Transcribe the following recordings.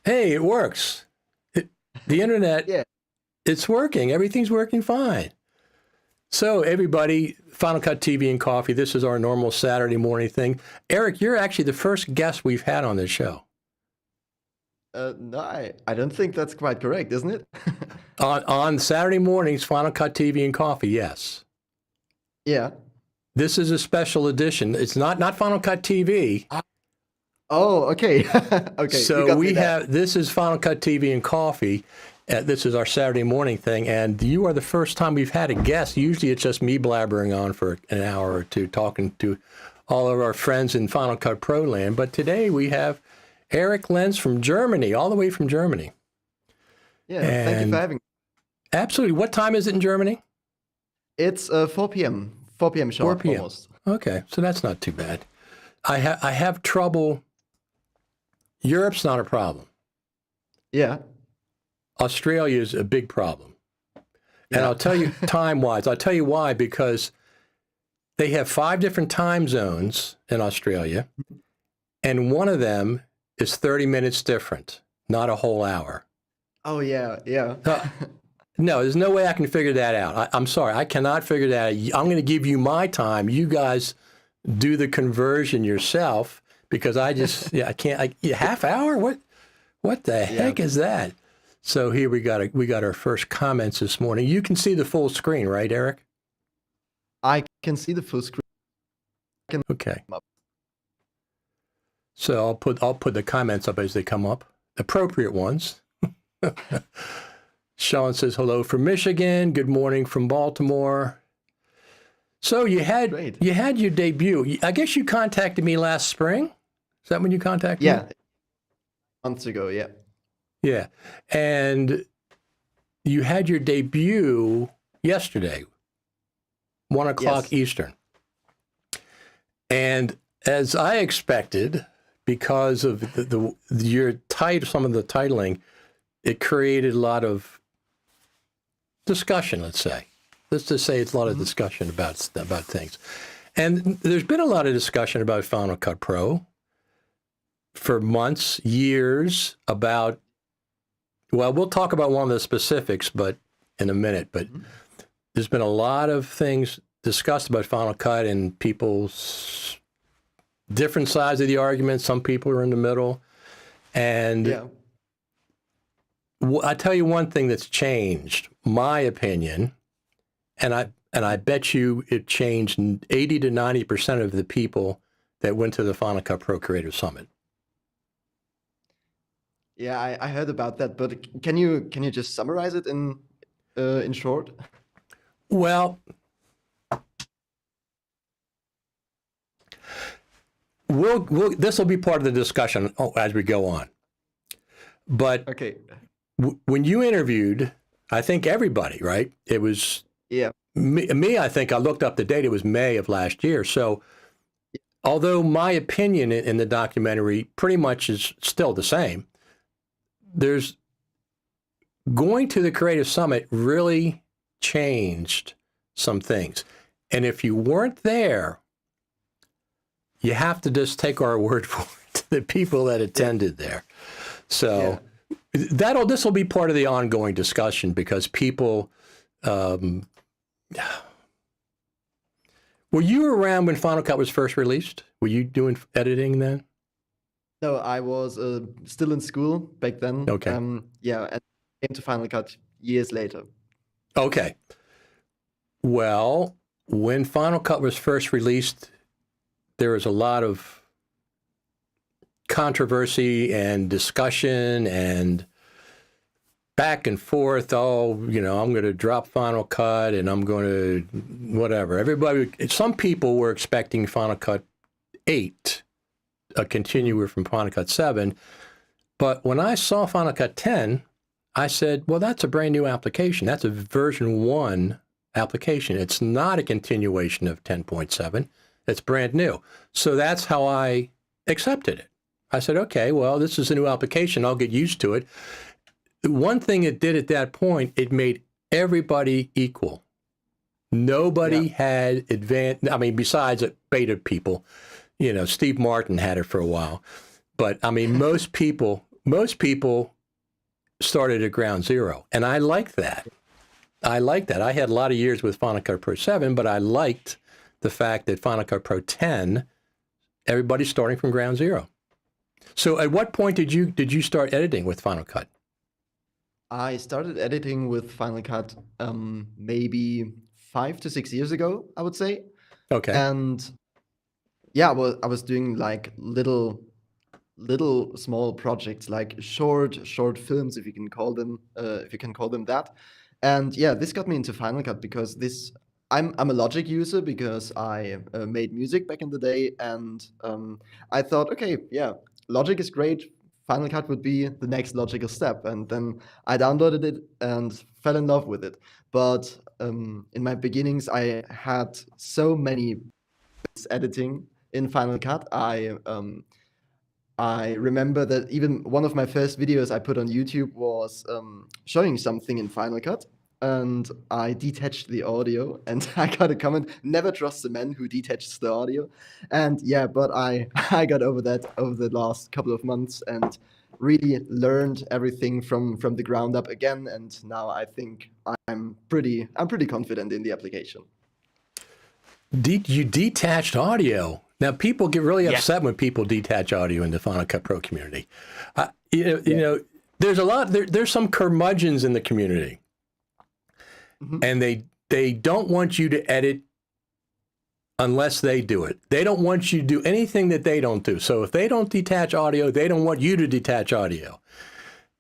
Hey, it works. The internet, Yeah. it's working. Everything's working fine. So, everybody, Final Cut TV and Coffee, this is our normal Saturday morning thing. Eric, you're actually the first guest we've had on this show. No, I don't think that's quite correct, isn't it? On Saturday mornings, Final Cut TV and Coffee, yes. Yeah. This is a special edition. It's not Final Cut TV. Oh, okay. Okay, you So got me we there. have, this is Final Cut TV and Coffee. This is our Saturday morning thing, and you are the first time we've had a guest. Usually it's just me blabbering on for an hour or two, talking to all of our friends in Final Cut Pro land. But today we have Eric Lenz from Germany, all the way from Germany. Yeah, thank you And for having me. absolutely. What time is it in Germany? It's 4 p.m. 4 p.m. 4 sharp p.m. almost. Okay, so that's not too bad. I have trouble. Europe's not a problem. Yeah. Australia is a big problem. And Yeah. I'll tell you time-wise, I'll tell you why, because they have 5 different time zones in Australia, and one of them is 30 minutes different, not a whole hour. Oh, yeah, yeah. No, there's no way I can figure that out. I'm sorry, I cannot figure that out. I'm going to give you my time. You guys do the conversion yourself, because I just, I can't, half hour? What the heck is that? So here we got our first comments this morning. You can see the full screen, right, Eric? I can see the full screen. Okay. So I'll put the comments up as they come up, appropriate ones. Sean says hello from Michigan. Good morning from Baltimore. So you had Great. your debut. I guess you contacted me last spring. Is that when you contacted me? Yeah. Months ago, yeah. Yeah. And you had your debut yesterday, 1 o'clock Yes. Eastern. And as I expected, because of some of the titling, it created a lot of discussion, let's say. Let's just say it's a lot of discussion about things. And there's been a lot of discussion about Final Cut Pro for months, years, about, well, we'll talk about one of the specifics but in a minute, but there's been a lot of things discussed about Final Cut and people's different sides of the argument. Some people are in the middle. And Yeah. I tell you one thing that's changed, my opinion, and I bet you it changed 80 to 90% of the people that went to the Final Cut Pro Creative Summit. Yeah, I heard about that, but can you just summarize it in short? Well, this will be part of the discussion as we go on. But Okay. when you interviewed, I think everybody, right? It was Yeah. me, I think I looked up the date. It was May of last year. So although my opinion in the documentary pretty much is still the same, there's going to the Creative Summit really changed some things. And if you weren't there, you have to just take our word for it, the people that attended there. So this will be part of the ongoing discussion, because people, were you around when Final Cut was first released? Were you doing editing then? No, I was still in school back then. Okay. Yeah, and came to Final Cut years later. Okay. Well, when Final Cut was first released, there was a lot of controversy and discussion and back and forth. Oh, I'm going to drop Final Cut and I'm going to whatever. Some people were expecting Final Cut 8, a continuer from Final Cut 7. But when I saw Final Cut 10, I said, well, that's a brand new application. That's a version 1 application. It's not a continuation of 10.7. It's brand new. So that's how I accepted it. I said, okay, well, this is a new application. I'll get used to it. One thing it did at that point, it made everybody equal. Nobody had besides beta people, Steve Martin had it for a while. But most people most people started at ground zero, and I like that. I like that. I had a lot of years with Final Cut Pro 7, but I liked the fact that Final Cut Pro 10, everybody's starting from ground zero. So at what point did you start editing with Final Cut? I started editing with Final Cut maybe 5 to 6 years ago, I would say. Okay. And yeah, well, I was doing like little small projects, like short films, if you can call them that. And yeah, this got me into Final Cut because I'm a Logic user because I made music back in the day, and I thought, okay, yeah, Logic is great. Final Cut would be the next logical step, and then I downloaded it and fell in love with it. But in my beginnings, I had so many editing in Final Cut. I remember that even one of my first videos I put on YouTube was showing something in Final Cut, and I detached the audio, and I got a comment, never trust the man who detaches the audio. And yeah, but I I got over that over the last couple of months and really learned everything from the ground up again, and now I think I'm pretty confident in the application. You detached audio. Now, people get really upset when people detach audio in the Final Cut Pro community. You know, there's there's some curmudgeons in the community, and they don't want you to edit unless they do it. They don't want you to do anything that they don't do. So if they don't detach audio, they don't want you to detach audio.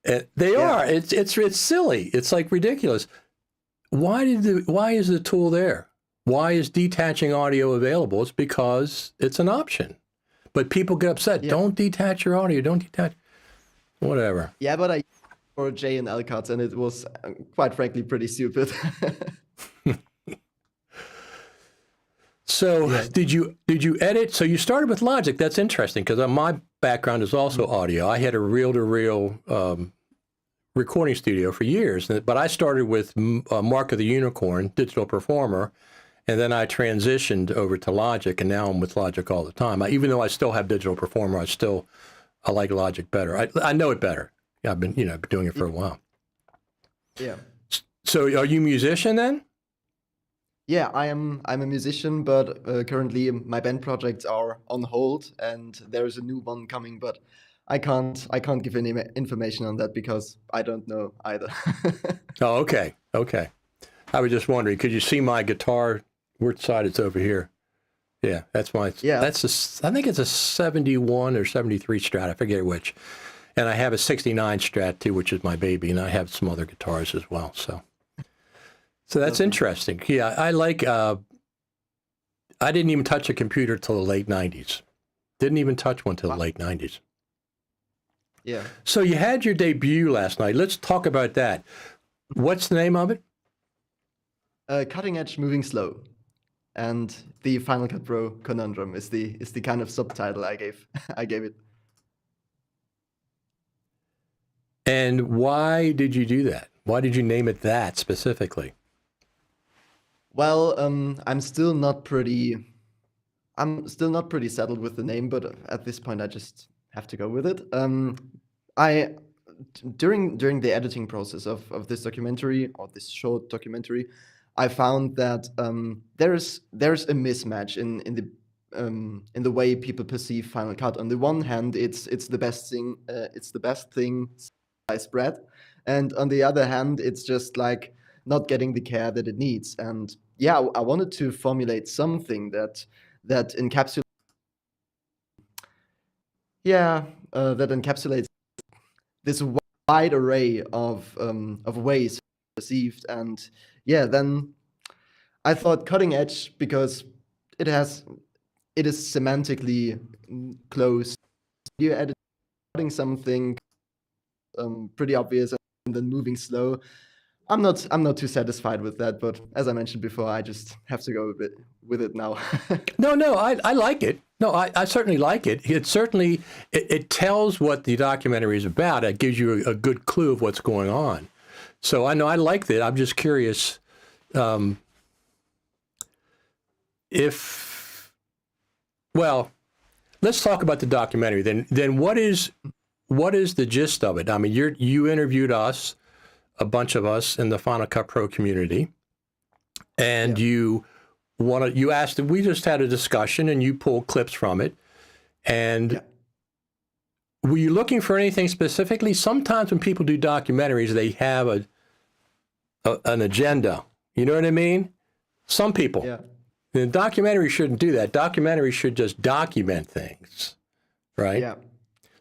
They are. It's silly. It's like ridiculous. Why is the tool there? Why is detaching audio available? It's because it's an option. But people get upset. Yeah. Don't detach your audio. Don't detach. Whatever. Yeah, but I for J and L cuts, and it was quite frankly pretty stupid. So did you edit? So you started with Logic. That's interesting because my background is also audio. I had a reel-to-reel recording studio for years, but I started with Mark of the Unicorn, Digital Performer, and then I transitioned over to Logic, and now I'm with Logic all the time. Even though I still have Digital Performer, I like Logic better. I know it better. I've been doing it for a while. Yeah. So are you a musician then? Yeah, I'm a musician, but currently my band projects are on hold, and there's a new one coming, but I can't give any information on that because I don't know either. Oh, okay. I was just wondering, could you see my guitar? Which side it's over here? Yeah, that's my. Yeah, I think it's a 71 or 73 Strat. I forget which. And I have a 69 Strat too, which is my baby, and I have some other guitars as well. So that's interesting. Yeah, I like. I didn't even touch a computer till the late 90s. Didn't even touch one till the late 90s. Yeah. So you had your debut last night. Let's talk about that. What's the name of it? Cutting Edge Moving Slow. And the Final Cut Pro Conundrum is the kind of subtitle I gave it. And why did you do that? Why did you name it that specifically? Well, I'm still not pretty settled with the name, but at this point I just have to go with it. During the editing process of this documentary, or this short documentary, I found that there's a mismatch in the way people perceive Final Cut. On the one hand, it's the best thing, sliced bread, and on the other hand, it's just like not getting the care that it needs. And yeah, I wanted to formulate something that encapsulates this wide array of ways perceived. And yeah, then I thought cutting edge because it is semantically close. You're editing something pretty obvious and then moving slow. I'm not too satisfied with that, but as I mentioned before, I just have to go with it now. No, I like it. No, I certainly like it. It tells what the documentary is about. It gives you a good clue of what's going on. So I know I like that. I'm just curious well, let's talk about the documentary. Then what what is the gist of it? I mean, you interviewed us, a bunch of us in the Final Cut Pro community, and you asked, we just had a discussion and you pulled clips from it. And were you looking for anything specifically? Sometimes when people do documentaries, they have an agenda. You know what I mean? Some people. Yeah. The documentary shouldn't do that. Documentary should just document things, right? Yeah.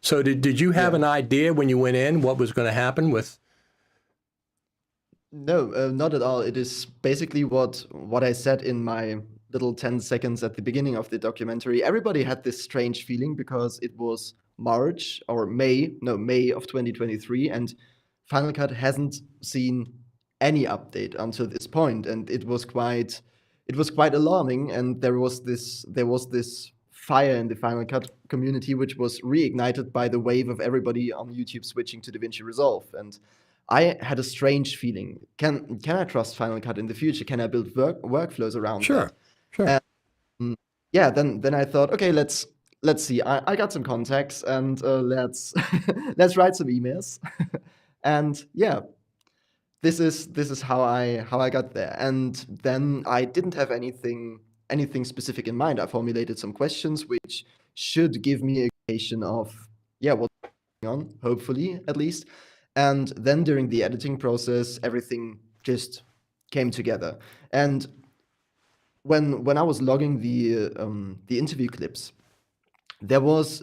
So did you have an idea when you went in what was going to happen with? No, not at all. It is basically what I said in my little 10 seconds at the beginning of the documentary. Everybody had this strange feeling because it was May of 2023, and Final Cut hasn't seen any update until this point, and it was quite alarming. And there was this fire in the Final Cut community, which was reignited by the wave of everybody on YouTube switching to DaVinci Resolve. And I had a strange feeling. Can I trust Final Cut in the future? Can I build workflows around that? Sure. Yeah, then I thought, okay, let's see. I got some contacts, and let's let's write some emails. And yeah, this is how I got there. And then I didn't have anything specific in mind. I formulated some questions which should give me an indication of what's going on, hopefully at least. And then during the editing process, everything just came together. And when I was logging the interview clips, there was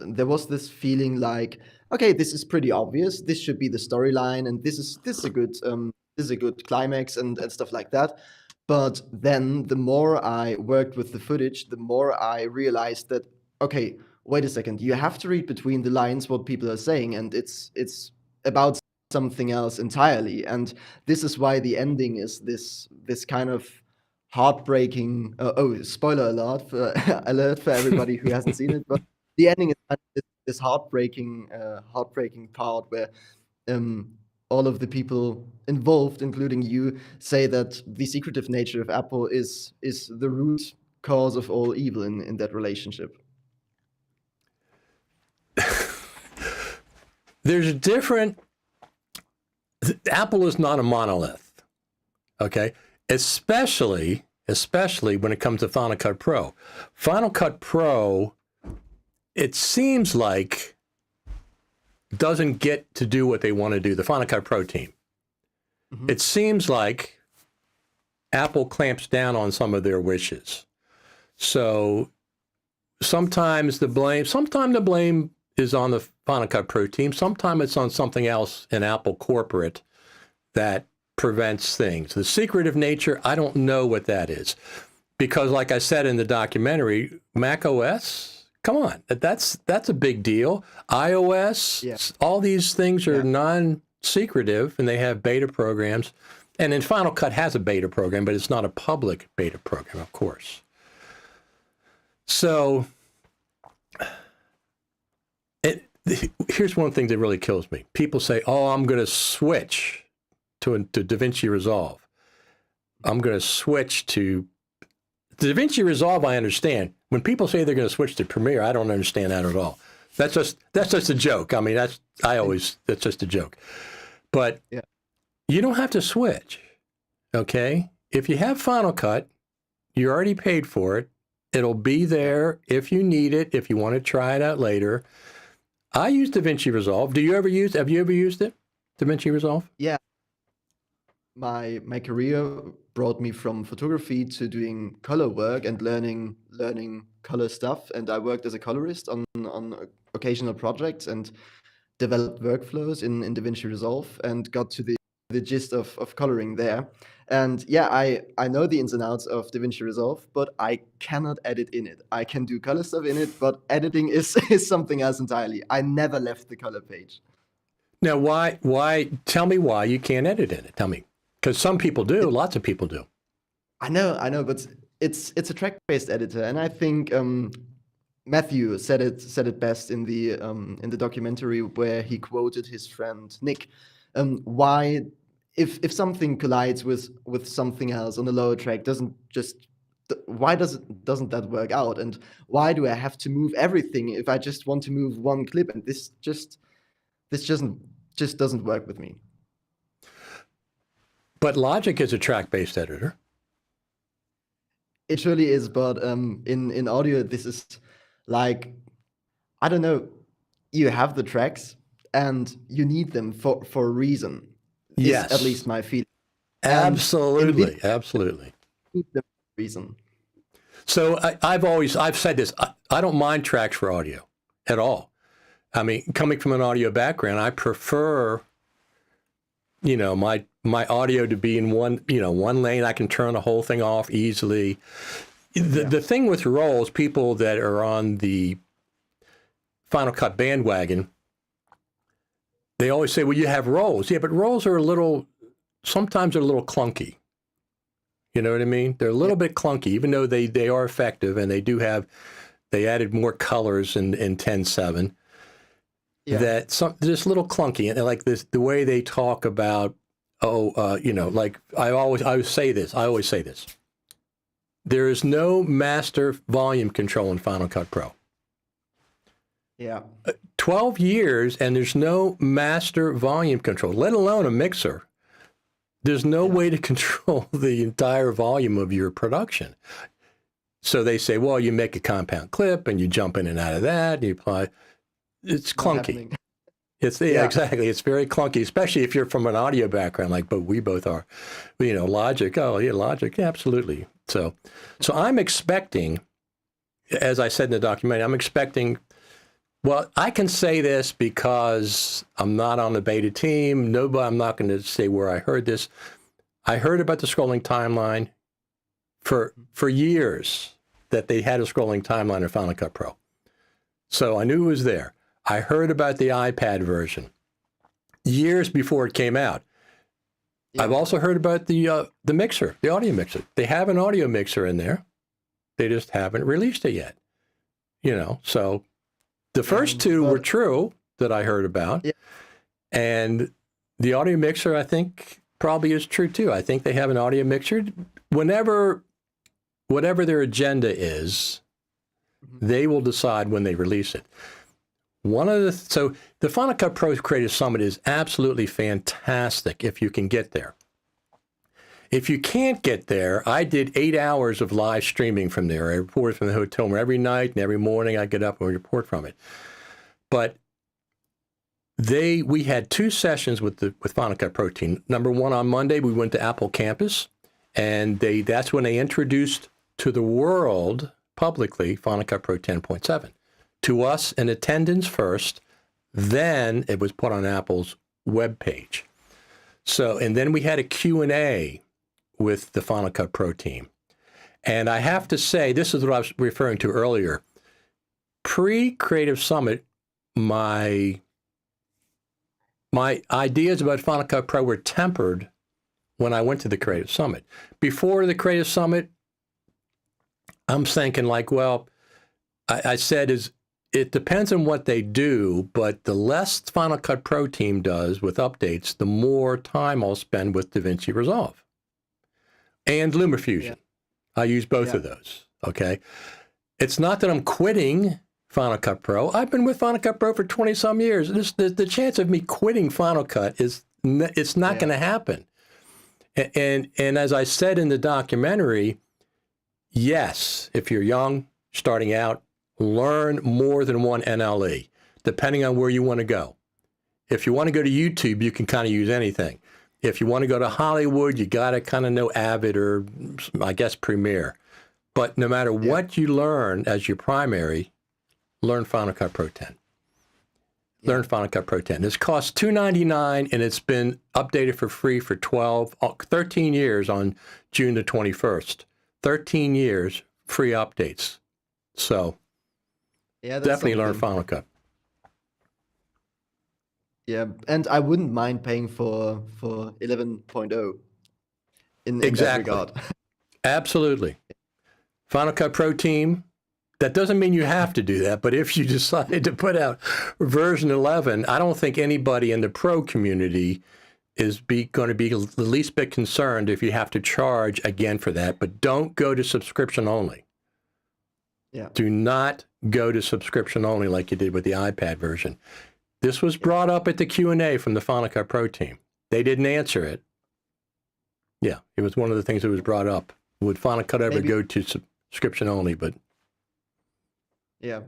this feeling like, okay, this is pretty obvious. This should be the storyline, and this is a good climax and stuff like that. But then the more I worked with the footage, the more I realized that, okay, wait a second, you have to read between the lines what people are saying, and it's about something else entirely. And this is why the ending is this kind of heartbreaking. Spoiler alert for everybody who hasn't seen it, but the ending is kind of this heartbreaking part where all of the people involved, including you, say that the secretive nature of Apple is the root cause of all evil in that relationship. There's Apple is not a monolith, okay? Especially when it comes to Final Cut Pro. Final Cut Pro, it seems like, doesn't get to do what they want to do, the Final Cut Pro team. Mm-hmm. It seems like Apple clamps down on some of their wishes. So sometimes the blame is on the Final Cut Pro team. Sometimes it's on something else in Apple corporate that prevents things. The secretive nature, I don't know what that is. Because like I said in the documentary, Mac OS, come on, that's a big deal. iOS, all these things are non-secretive, and they have beta programs. And then Final Cut has a beta program, but it's not a public beta program, of course. So here's one thing that really kills me. People say, oh, I'm going to switch to DaVinci Resolve. I'm going to switch to DaVinci Resolve. I understand. When people say they're going to switch to Premiere, I don't understand that at all. That's just a joke. I mean, that's just a joke. But you don't have to switch, okay? If you have Final Cut, you already paid for it. It'll be there if you need it, if you want to try it out later. I use DaVinci Resolve. Have you ever used it, DaVinci Resolve? Yeah. My career brought me from photography to doing color work and learning color stuff. And I worked as a colorist on occasional projects and developed workflows in DaVinci Resolve and got to the gist of coloring there. And I know the ins and outs of DaVinci Resolve, but I cannot edit in it. I can do color stuff in it, but editing is something else entirely. I never left the color page. Now, why? Tell me why you can't edit in it. Tell me. Because some people do, lots of people do. I know, but it's a track-based editor, and I think Matthew said it best in the documentary where he quoted his friend Nick. Why, if something collides with something else on the lower track, doesn't that work out? And why do I have to move everything if I just want to move one clip? And this just this just doesn't work with me. But Logic is a track-based editor. It really is, but in audio, this is like, I don't know, you have the tracks and you need them for a reason. Yes. Is at least my feeling. Absolutely, absolutely. You need them for a reason. So I've said this, I don't mind tracks for audio at all. I mean, coming from an audio background, I prefer, you know, my audio to be in one lane. I can turn the whole thing off easily. The thing with rolls, people that are on the Final Cut bandwagon, they always say, well, you have rolls. Yeah, but rolls are sometimes they're a little clunky. You know what I mean? They're a little bit clunky, even though they are effective, and they added more colors in 10.7. Yeah. That just a little clunky, and like the way they talk about, like I always say this. There is no master volume control in Final Cut Pro. Yeah. 12 years, and there's no master volume control, let alone a mixer. There's no way to control the entire volume of your production. So they say, well, you make a compound clip and you jump in and out of that, and you apply. It's clunky. Exactly. It's very clunky, especially if you're from an audio background, but we both are. You know, Logic. Oh, yeah, Logic. Yeah, absolutely. So I'm expecting, as I said in the documentary, I'm expecting. Well, I can say this because I'm not on the beta team. I'm not going to say where I heard this. I heard about the scrolling timeline for years, that they had a scrolling timeline in Final Cut Pro. So I knew it was there. I heard about the iPad version years before it came out. Yeah. I've also heard about the mixer, the audio mixer. They have an audio mixer in there. They just haven't released it yet. You know, so the first two were true that I heard about. Yeah. And the audio mixer, I think, probably is true too. I think they have an audio mixer. Whatever their agenda is, they will decide when they release it. So the Final Cut Pro Creative Summit is absolutely fantastic if you can get there. If you can't get there, I did 8 hours of live streaming from there. I reported from the hotel room every night, and every morning I get up and report from it. But we had 2 sessions with Final Cut Pro team. Number one, on Monday, we went to Apple Campus, and that's when they introduced to the world publicly Final Cut Pro 10.7. To us in attendance first, then it was put on Apple's webpage. So, and then we had a Q&A with the Final Cut Pro team. And I have to say, this is what I was referring to earlier. Pre-Creative Summit, my ideas about Final Cut Pro were tempered when I went to the Creative Summit. Before the Creative Summit, I'm thinking I said it depends on what they do, but the less Final Cut Pro team does with updates, the more time I'll spend with DaVinci Resolve and LumaFusion. Yeah. I use both of those, okay? It's not that I'm quitting Final Cut Pro. I've been with Final Cut Pro for 20-some years. The chance of me quitting Final Cut it's not going to happen. And as I said in the documentary, yes, if you're young, starting out, learn more than one NLE, depending on where you want to go. If you want to go to YouTube, you can kind of use anything. If you want to go to Hollywood, you got to kind of know Avid or, I guess, Premiere. But no matter what you learn as your primary, learn Final Cut Pro 10. Learn Final Cut Pro 10. This costs $299, and it's been updated for free for 13 years on June the 21st. 13 years, free updates. So definitely learn Final Cut. Yeah, and I wouldn't mind paying for 11.0 in that regard. Absolutely. Final Cut Pro team, that doesn't mean you have to do that, but if you decide to put out version 11, I don't think anybody in the pro community is going to be the least bit concerned if you have to charge again for that, but don't go to subscription only. Yeah. Do not go to subscription only like you did with the iPad version. This was brought up at the Q&A from the Final Cut Pro team. They didn't answer it. Yeah, it was one of the things that was brought up. Would Final Cut ever go to subscription only? But yeah,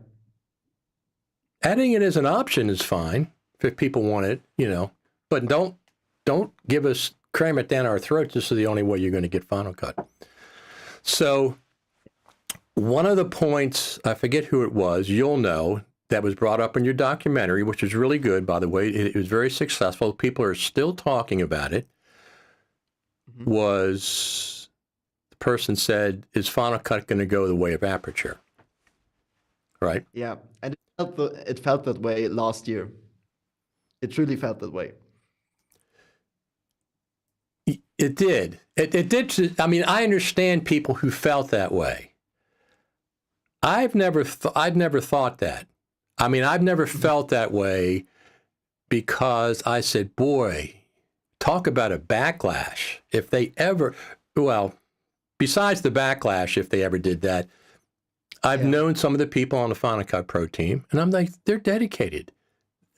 adding it as an option is fine if people want it, you know. But don't cram it down our throats. This is the only way you're going to get Final Cut. So one of the points, I forget who it was, you'll know, that was brought up in your documentary, which is really good, by the way. It was very successful. People are still talking about it. Was the person said, is Final Cut going to go the way of Aperture? Right? Yeah, and it felt that way last year. It truly felt that way. It did. It did. I mean, I understand people who felt that way. I'd never thought that. I mean, I've never felt that way because I said, boy, talk about a backlash. If they ever, well, besides the backlash, if they ever did that, I've known some of the people on the Final Cut Pro team, and I'm like, they're dedicated.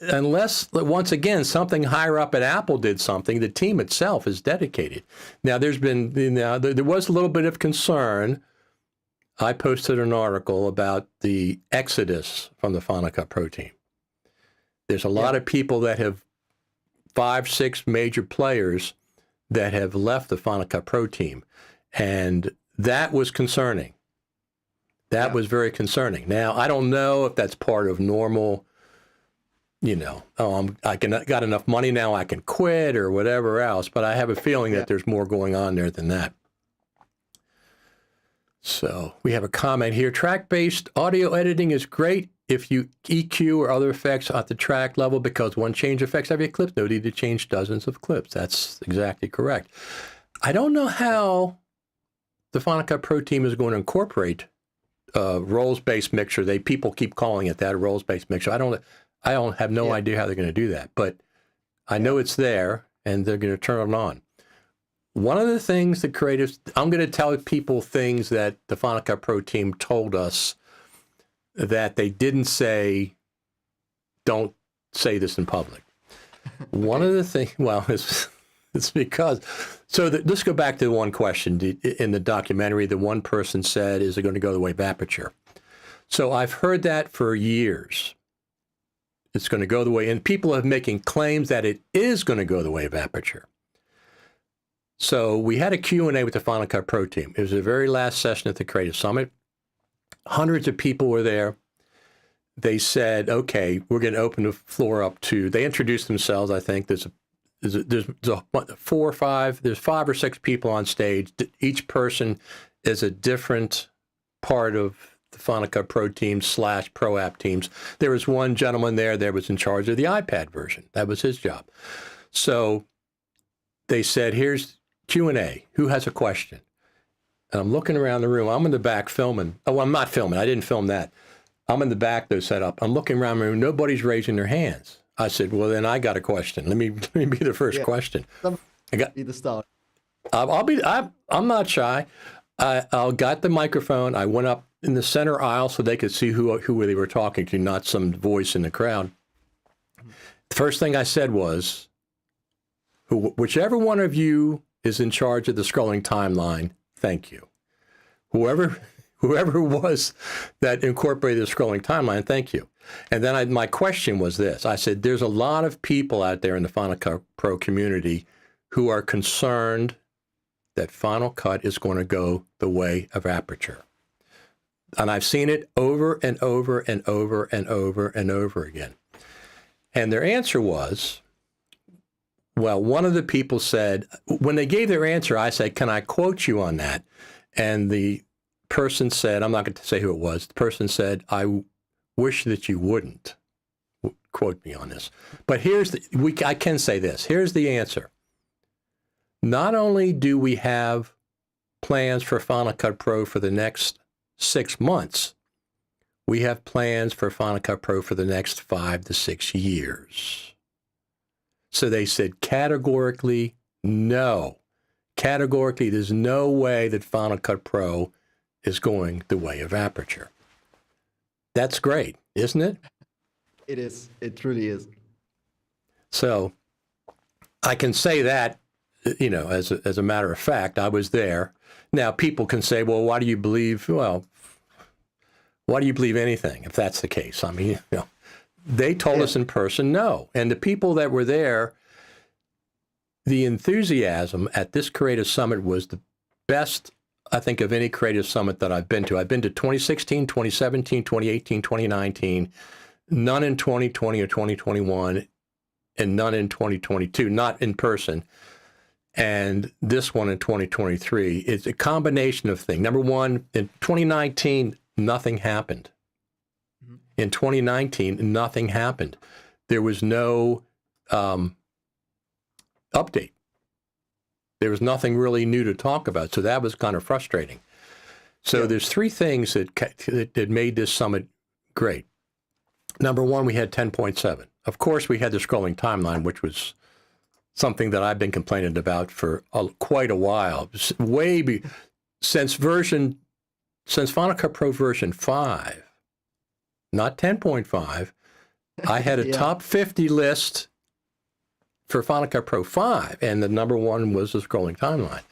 Unless, once again, something higher up at Apple did something, the team itself is dedicated. Now, there was a little bit of concern. I posted an article about the exodus from the Final Cut Pro team. There's a lot of people that have 5, 6 major players that have left the Final Cut Pro team, and that was concerning. That was very concerning. Now, I don't know if that's part of normal, you know, I got enough money now I can quit or whatever else, but I have a feeling that there's more going on there than that. So we have a comment here. Track-based audio editing is great if you EQ or other effects at the track level because one change affects every clip. No need to change dozens of clips. That's exactly correct. I don't know how the Final Cut Pro team is going to incorporate roles-based mixer. People keep calling it that, a roles-based mixer. I don't have no idea how they're going to do that, but I know it's there and they're going to turn it on. One of the things the creatives, I'm going to tell people things that the Final Cut Pro team told us that they didn't say, don't say this in public. One of the things, well, it's because, so let's go back to one question. In the documentary, the one person said, is it going to go the way of Aperture? So I've heard that for years. It's going to go the way, and people are making claims that it is going to go the way of Aperture. So we had a Q&A with the Final Cut Pro team. It was the very last session at the Creative Summit. Hundreds of people were there. They said, okay, we're going to open the floor up to, they introduced themselves, I think. There's 5 or 6 people on stage. Each person is a different part of the Final Cut Pro team / Pro App teams. There was one gentleman there that was in charge of the iPad version. That was his job. So they said, here's Q&A. Who has a question? And I'm looking around the room. I'm in the back filming. Oh, I'm not filming. I didn't film that. I'm in the back, though, set up. I'm looking around the room. Nobody's raising their hands. I said, well, then I got a question. Let me be the first question. Be the start. I'm not shy. I got the microphone. I went up in the center aisle so they could see who they were talking to, not some voice in the crowd. The first thing I said was, whichever one of you is in charge of the scrolling timeline, thank you. Whoever was that incorporated the scrolling timeline, thank you. And then my question was this. I said, there's a lot of people out there in the Final Cut Pro community who are concerned that Final Cut is going to go the way of Aperture. And I've seen it over and over and over and over and over again. And their answer was, well, one of the people said, when they gave their answer, I said, can I quote you on that? And the person said, I'm not going to say who it was. The person said, I wish that you wouldn't quote me on this. But I can say this. Here's the answer. Not only do we have plans for Final Cut Pro for the next 6 months, we have plans for Final Cut Pro for the next 5 to 6 years. So they said categorically, no. Categorically, there's no way that Final Cut Pro is going the way of Aperture. That's great, isn't it? It is. It truly is. So I can say that, as a matter of fact, I was there. Now people can say, well, why do you believe? Well, why do you believe anything if that's the case? I mean, they told us in person no, and the people that were there, the enthusiasm at this Creative Summit was the best, I think, of any Creative Summit that I've been to. I've been to 2016, 2017, 2018, 2019, none in 2020 or 2021, and none in 2022, not in person. And this one in 2023, it's a combination of things. Number one, in 2019, nothing happened. In 2019, nothing happened. There was no update. There was nothing really new to talk about, so that was kind of frustrating. So there's three things that made this summit great. Number one, we had 10.7. Of course, we had the scrolling timeline, which was something that I've been complaining about for quite a while. Since Final Cut Pro version 5, not 10.5, I had a top 50 list for Final Cut Pro 5, and the number one was the scrolling timeline.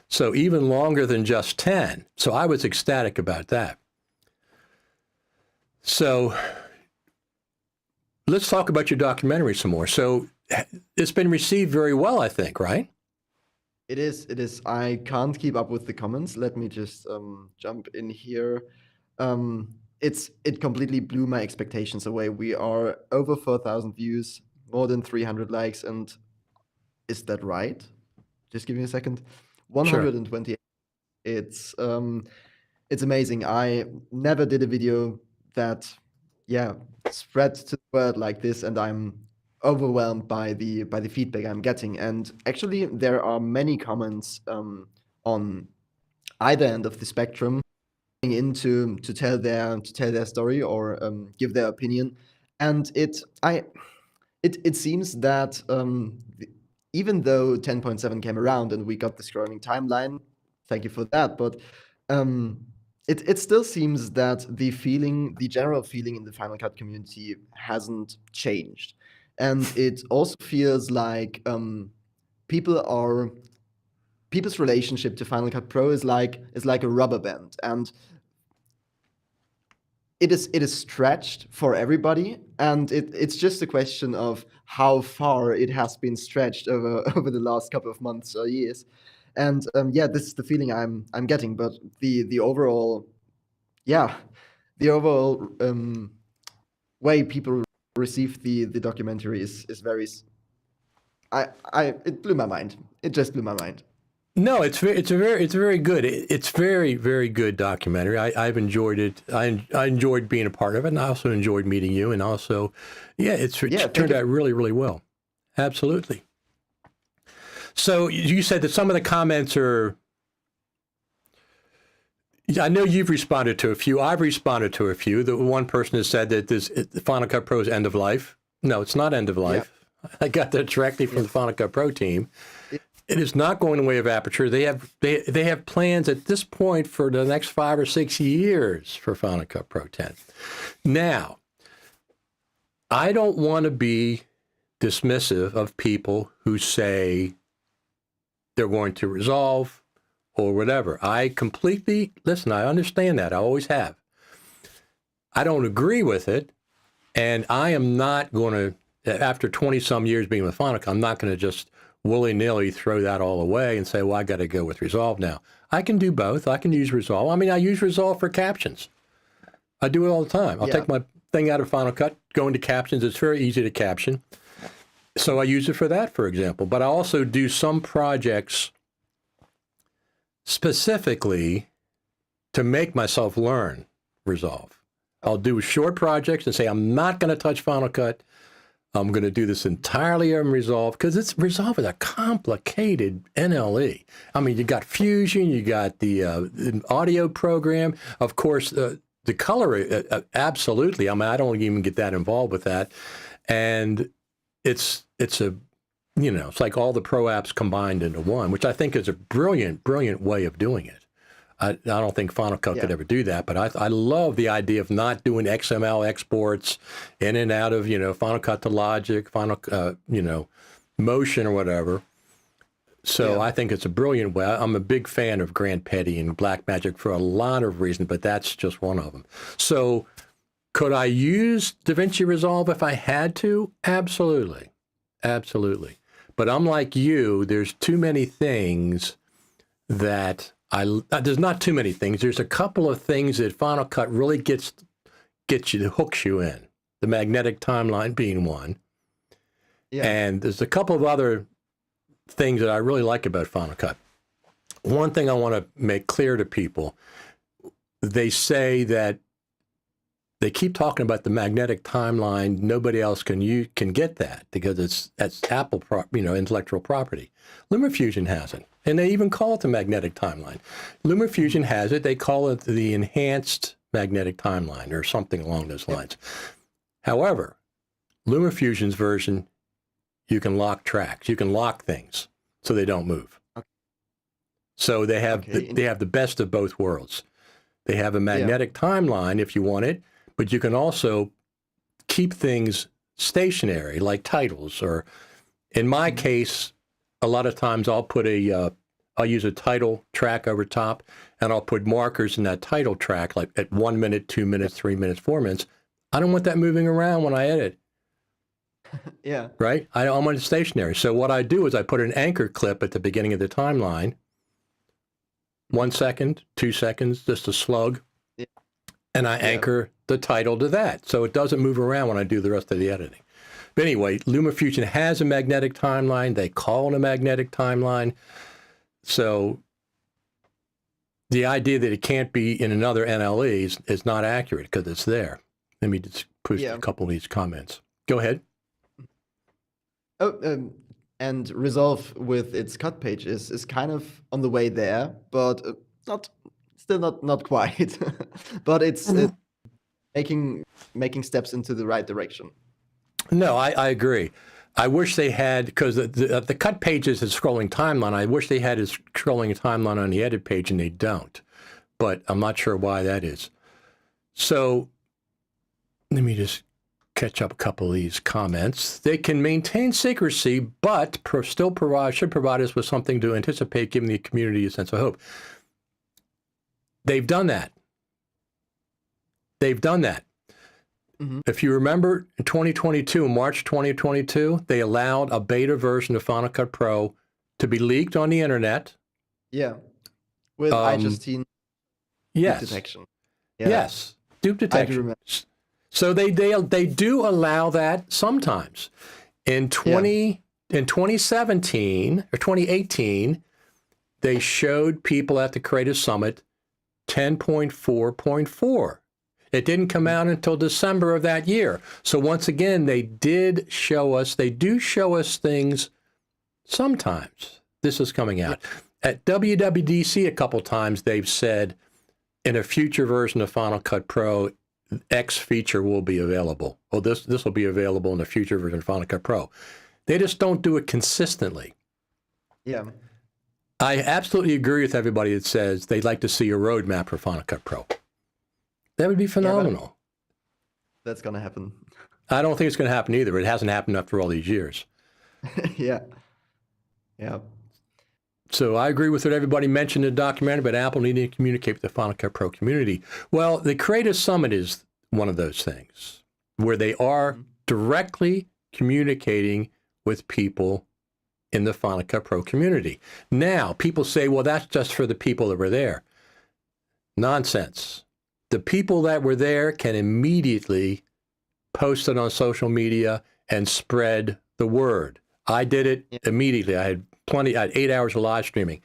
So even longer than just 10. So I was ecstatic about that. So let's talk about your documentary some more. So it's been received very well, I think, right? It is. It is. I can't keep up with the comments. Let me just jump in here. It completely blew my expectations away. We are over 4,000 views, more than 300 likes, and is that right? Just give me a second. 120. Sure. It's amazing. I never did a video that, spread to the word like this, and I'm overwhelmed by the feedback I'm getting. And actually, there are many comments on either end of the spectrum to tell their story or give their opinion. And it seems that even though 10.7 came around and we got the scrolling timeline, thank you for that, but it still seems that the general feeling in the Final Cut community hasn't changed. And it also feels like people's relationship to Final Cut Pro is like a rubber band, and it is stretched for everybody, and it's just a question of how far it has been stretched over the last couple of months or years. And this is the feeling I'm getting. But the overall way people receive the documentary is very. It blew my mind. It just blew my mind. No, it's very good. It's very, very good documentary. I've enjoyed it. I enjoyed being a part of it, and I also enjoyed meeting you. And also, it turned out really, really well. Absolutely. So you said that some of the comments are. I know you've responded to a few. I've responded to a few. The one person has said that the Final Cut Pro is end of life. No, it's not end of life. Yeah. I got that directly from the Final Cut Pro team. It is not going the way of Aperture. They have plans at this point for the next 5 or 6 years for Final Cut Pro 10. Now, I don't want to be dismissive of people who say they're going to resolve or whatever. I completely, listen, I understand that. I always have. I don't agree with it, and I am not going to, after 20-some years being with Final Cut, I'm not going to just willy-nilly throw that all away and say, well, I got to go with Resolve now. I can do both. I can use Resolve. I mean, I use Resolve for captions. I do it all the time. I'll take my thing out of Final Cut, go into captions. It's very easy to caption. So I use it for that, for example. But I also do some projects specifically to make myself learn Resolve. I'll do short projects and say, I'm not going to touch Final Cut. I'm going to do this entirely in Resolve, because Resolve is a complicated NLE. I mean, you got Fusion, you got the audio program, of course, the color, absolutely. I mean, I don't even get that involved with that, and it's like all the pro apps combined into one, which I think is a brilliant way of doing it. I don't think Final Cut could ever do that, but I love the idea of not doing XML exports in and out of, Final Cut to Logic, Motion or whatever. So I think it's a brilliant way. I'm a big fan of Grant Petty and Blackmagic for a lot of reasons, but that's just one of them. So could I use DaVinci Resolve if I had to? Absolutely. Absolutely. But I'm like you, there's too many things that there's not too many things. There's a couple of things that Final Cut really gets you, hooks you in. The magnetic timeline being one. Yeah. And there's a couple of other things that I really like about Final Cut. One thing I want to make clear to people, they say that they keep talking about the magnetic timeline. Nobody else can get that because that's Apple, intellectual property. LumaFusion has it, and they even call it the magnetic timeline. LumaFusion has it. They call it the enhanced magnetic timeline or something along those lines. However, LumaFusion's version, you can lock tracks. You can lock things so they don't move. Okay. So they have the best of both worlds. They have a magnetic timeline if you want it, but you can also keep things stationary like titles, or in my case, a lot of times I'll use a title track over top, and I'll put markers in that title track, like at 1 minute, 2 minutes, 3 minutes, 4 minutes. I don't want that moving around when I edit. Yeah. Right? I want it stationary. So what I do is I put an anchor clip at the beginning of the timeline, 1 second, 2 seconds, just a slug, and I anchor the title to that. So it doesn't move around when I do the rest of the editing. But anyway, LumaFusion has a magnetic timeline. They call it a magnetic timeline. So the idea that it can't be in another NLE is not accurate because it's there. Let me just push a couple of these comments. Go ahead. Oh, and Resolve with its cut page is kind of on the way there, but still not quite. But it's making steps into the right direction. No, I agree. I wish they had, because the cut page is a scrolling timeline. I wish they had a scrolling timeline on the edit page, and they don't. But I'm not sure why that is. So let me just catch up a couple of these comments. They can maintain secrecy, but should provide us with something to anticipate, giving the community a sense of hope. They've done that. Mm-hmm. If you remember, in 2022, March 2022, they allowed a beta version of Final Cut Pro to be leaked on the internet. Yeah, with iJustine dupe detection. Yeah. Yes, dupe detection. I do remember. So they do allow that sometimes. In 2017 or 2018, they showed people at the Creative Summit 10.4.4. It didn't come out until December of that year. So once again, they do show us things sometimes. This is coming out. At WWDC a couple times, they've said in a future version of Final Cut Pro, X feature will be available. Well, this will be available in the future version of Final Cut Pro. They just don't do it consistently. Yeah. I absolutely agree with everybody that says they'd like to see a roadmap for Final Cut Pro. That would be phenomenal. That's going to happen. I don't think it's going to happen either. It hasn't happened after all these years. Yeah. So I agree with what everybody mentioned in the documentary about Apple needing to communicate with the Final Cut Pro community. Well, the Creative Summit is one of those things where they are directly communicating with people in the Final Cut Pro community. Now, people say, well, that's just for the people that were there. Nonsense. The people that were there can immediately post it on social media and spread the word. I did it immediately. I had 8 hours of live streaming.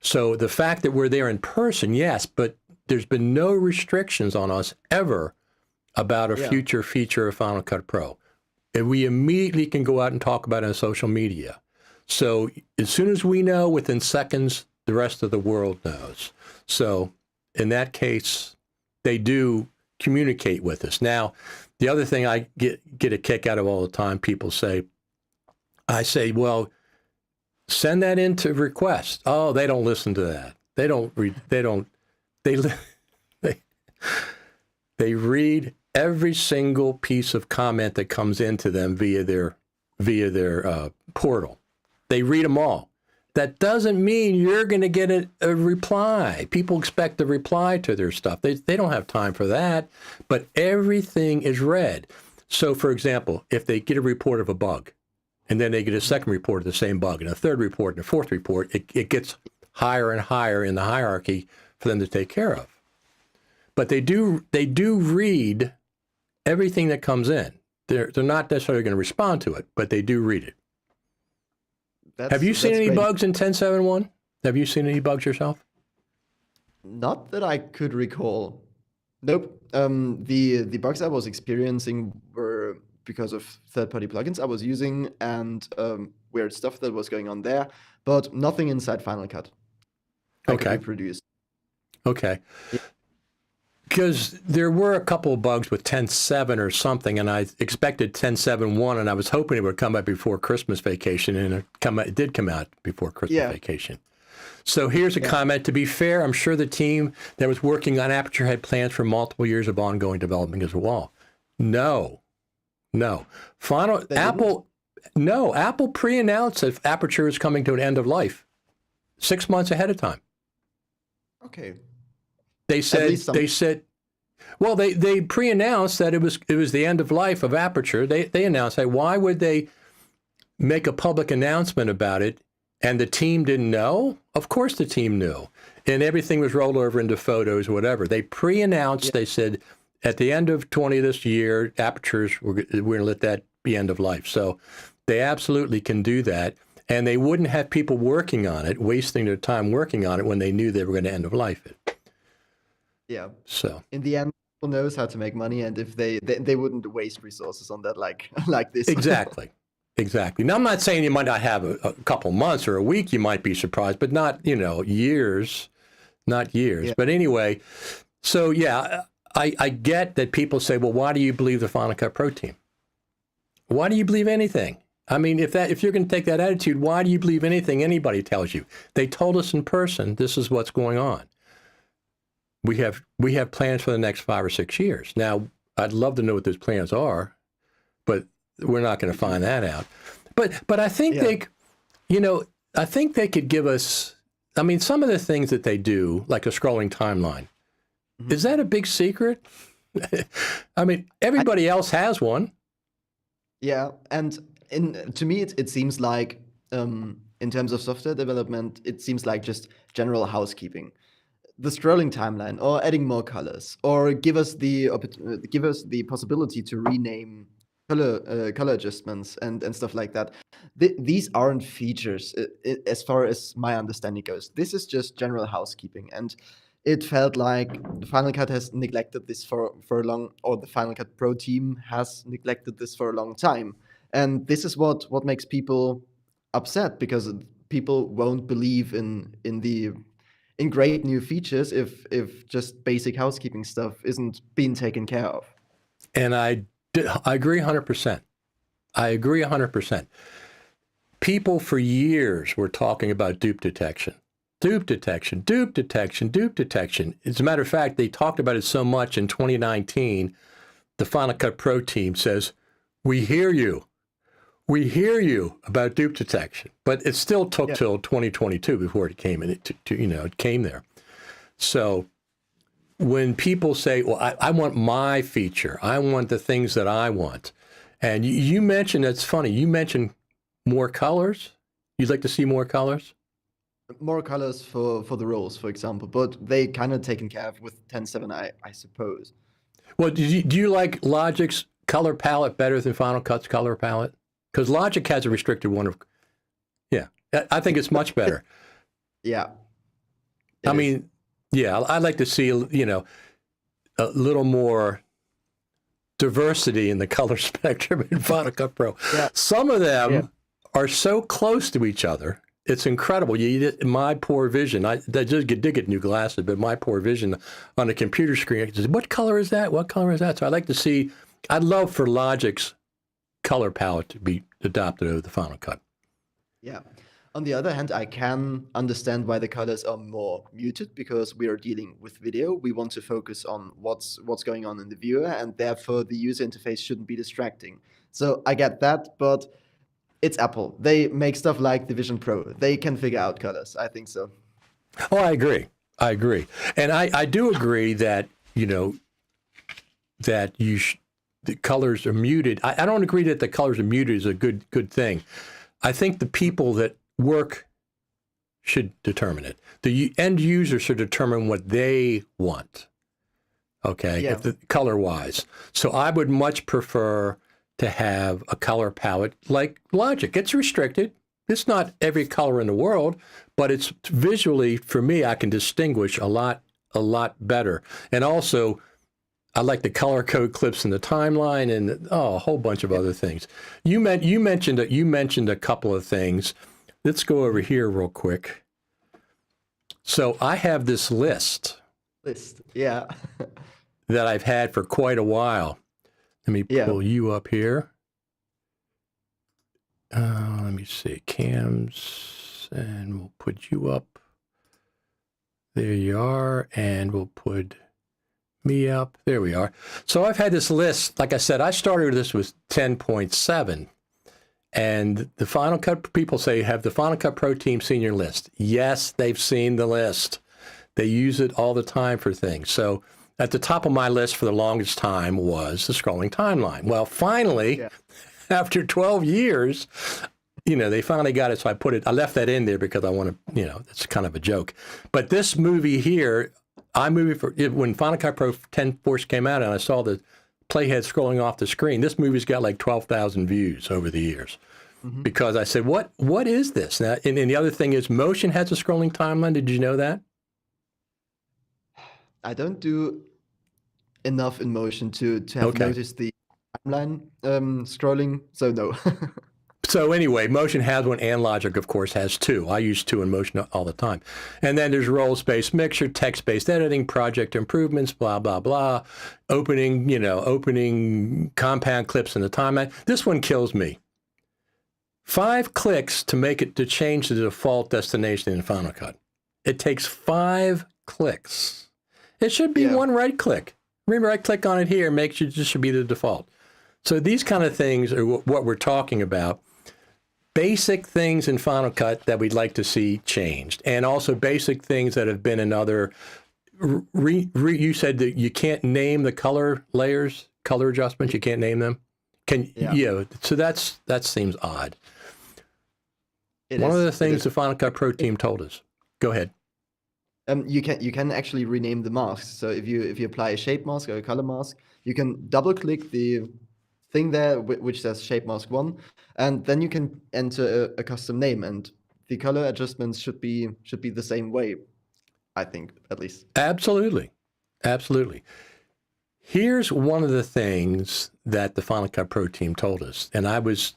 So the fact that we're there in person, yes, but there's been no restrictions on us ever about a future feature of Final Cut Pro. And we immediately can go out and talk about it on social media. So as soon as we know, within seconds, the rest of the world knows. So in that case, they do communicate with us. Now, the other thing I get a kick out of all the time, people say, well, send that into request. Oh, they don't listen to that. They don't They li- they they read every single piece of comment that comes into them via their portal. They read them all. That doesn't mean you're going to get a reply. People expect a reply to their stuff. They don't have time for that, but everything is read. So, for example, if they get a report of a bug, and then they get a second report of the same bug, and a third report, and a fourth report, it gets higher and higher in the hierarchy for them to take care of. But they do read everything that comes in. They're not necessarily going to respond to it, but they do read it. Have you seen any bugs in 10.7.1? Have you seen any bugs yourself? Not that I could recall. Nope. The bugs I was experiencing were because of third-party plugins I was using and weird stuff that was going on there, but nothing inside Final Cut. I could reproduce. Okay. Because there were a couple of bugs with 10.7 or something, and I expected 10.7.1, and I was hoping it would come out before Christmas vacation, and it did come out before Christmas vacation. So here's a comment. To be fair, I'm sure the team that was working on Aperture had plans for multiple years of ongoing development as well. No. Apple pre-announced that Aperture is coming to an end of life 6 months ahead of time. Okay. They said, well, they pre-announced that it was the end of life of Aperture. They announced that. Why would they make a public announcement about it and the team didn't know? Of course the team knew. And everything was rolled over into photos, whatever. They pre-announced, they said, at the end of 20 this year, Apertures, we're going to let that be end of life. So they absolutely can do that. And they wouldn't have people working on it, wasting their time working on it when they knew they were going to end of life it. Yeah. So in the end, people knows how to make money, and if they wouldn't waste resources on that like this. Exactly. Now, I'm not saying you might not have a couple months or a week. You might be surprised, but not years, not years. Yeah. But anyway, so yeah, I get that people say, well, why do you believe the Final Cut Pro team? Why do you believe anything? I mean, if you're going to take that attitude, why do you believe anything anybody tells you? They told us in person, this is what's going on. We have plans for the next 5 or 6 years. Now, I'd love to know what those plans are, but we're not going to find that out. But I think I think they could give us, I mean, some of the things that they do, like a scrolling timeline, is that a big secret? I mean, everybody else has one. Yeah, and to me, it seems like, in terms of software development, it seems like just general housekeeping. The scrolling timeline, or adding more colors, or give us the possibility to rename color adjustments and stuff like that. These aren't features, as far as my understanding goes. This is just general housekeeping, and it felt like the Final Cut has neglected this for a long, or the Final Cut Pro team has neglected this for a long time, and this is what makes people upset, because people won't believe in great new features if just basic housekeeping stuff isn't being taken care of. And I agree 100%. I agree 100%. People for years were talking about dupe detection. Dupe detection. As a matter of fact, they talked about it so much in 2019, the Final Cut Pro team says, we hear you. We hear you about dupe detection, but it still took till 2022 before it came in. It came there. So when people say, "Well, I want my feature. I want the things that I want," and you mentioned, that's funny. You mentioned more colors. You'd like to see more colors. More colors for the roles, for example, but they kind of taken care of with 10.7, I suppose. Well, do you like Logic's color palette better than Final Cut's color palette? Because Logic has a restricted one of, I think it's much better. Yeah. I mean, I'd like to see, a little more diversity in the color spectrum in Final Cut Pro. Yeah. Some of them are so close to each other. It's incredible. My poor vision, I did get new glasses, but my poor vision on the computer screen, I said, what color is that? What color is that? So I'd like to see, I'd love for Logic's color palette to be adopted over the Final Cut. Yeah. On the other hand, I can understand why the colors are more muted because we are dealing with video. We want to focus on what's going on in the viewer, and therefore the user interface shouldn't be distracting. So I get that, but it's Apple. They make stuff like the Vision Pro. They can figure out colors. I think so. Oh, I agree. I agree. And I do agree that, you know, that the colors are muted. I don't agree that the colors are muted is a good thing. I think the people that work should determine it. The end user should determine what they want. Okay, Yeah. if the color wise. So I would much prefer to have a color palette like Logic. It's restricted. It's not every color in the world, but it's visually, for me, I can distinguish a lot better. And also, I like the color code clips in the timeline and a whole bunch of other things. You mentioned a couple of things. Let's go over here real quick. So I have this list Yeah. that I've had for quite a while. Let me pull you up here. Let me see, cams, and we'll put you up. There you are, and we'll put me up. There we are. So I've had this list. Like I said, I started this with 10.7. And the Final Cut people say, have the Final Cut Pro team seen your list? Yes, they've seen the list. They use it all the time for things. So at the top of my list for the longest time was the scrolling timeline. Well, finally, after 12 years, you know, they finally got it. So I left that in there because I want to, you know, it's kind of a joke. But this movie here, when Final Cut Pro 10 first came out and I saw the playhead scrolling off the screen, this movie's got like 12,000 views over the years. Because I said, what is this? Now, and the other thing is Motion has a scrolling timeline. Did you know that? I don't do enough in Motion to have noticed the timeline scrolling, so no. So anyway, Motion has one and Logic, of course, has two. I use two in Motion all the time. And then there's role-based mixture, text-based editing, project improvements, blah, blah, blah, opening compound clips in the timeline. This one kills me. 5 clicks to change the default destination in Final Cut. It takes 5 clicks. It should be one right click. Remember, right click on it here, this should be the default. So these kind of things are what we're talking about. Basic things in Final Cut that we'd like to see changed, and also basic things that have been in other. You said that you can't name the color layers, color adjustments. You can't name them. So that seems odd. One of the things the Final Cut Pro team told us. Go ahead. You can actually rename the masks. So if you apply a shape mask or a color mask, you can double click the thing there which says shape mask 1, and then you can enter a custom name, and the color adjustments should be the same way, I think, at least. Absolutely. Here's one of the things that the Final Cut Pro team told us, and I was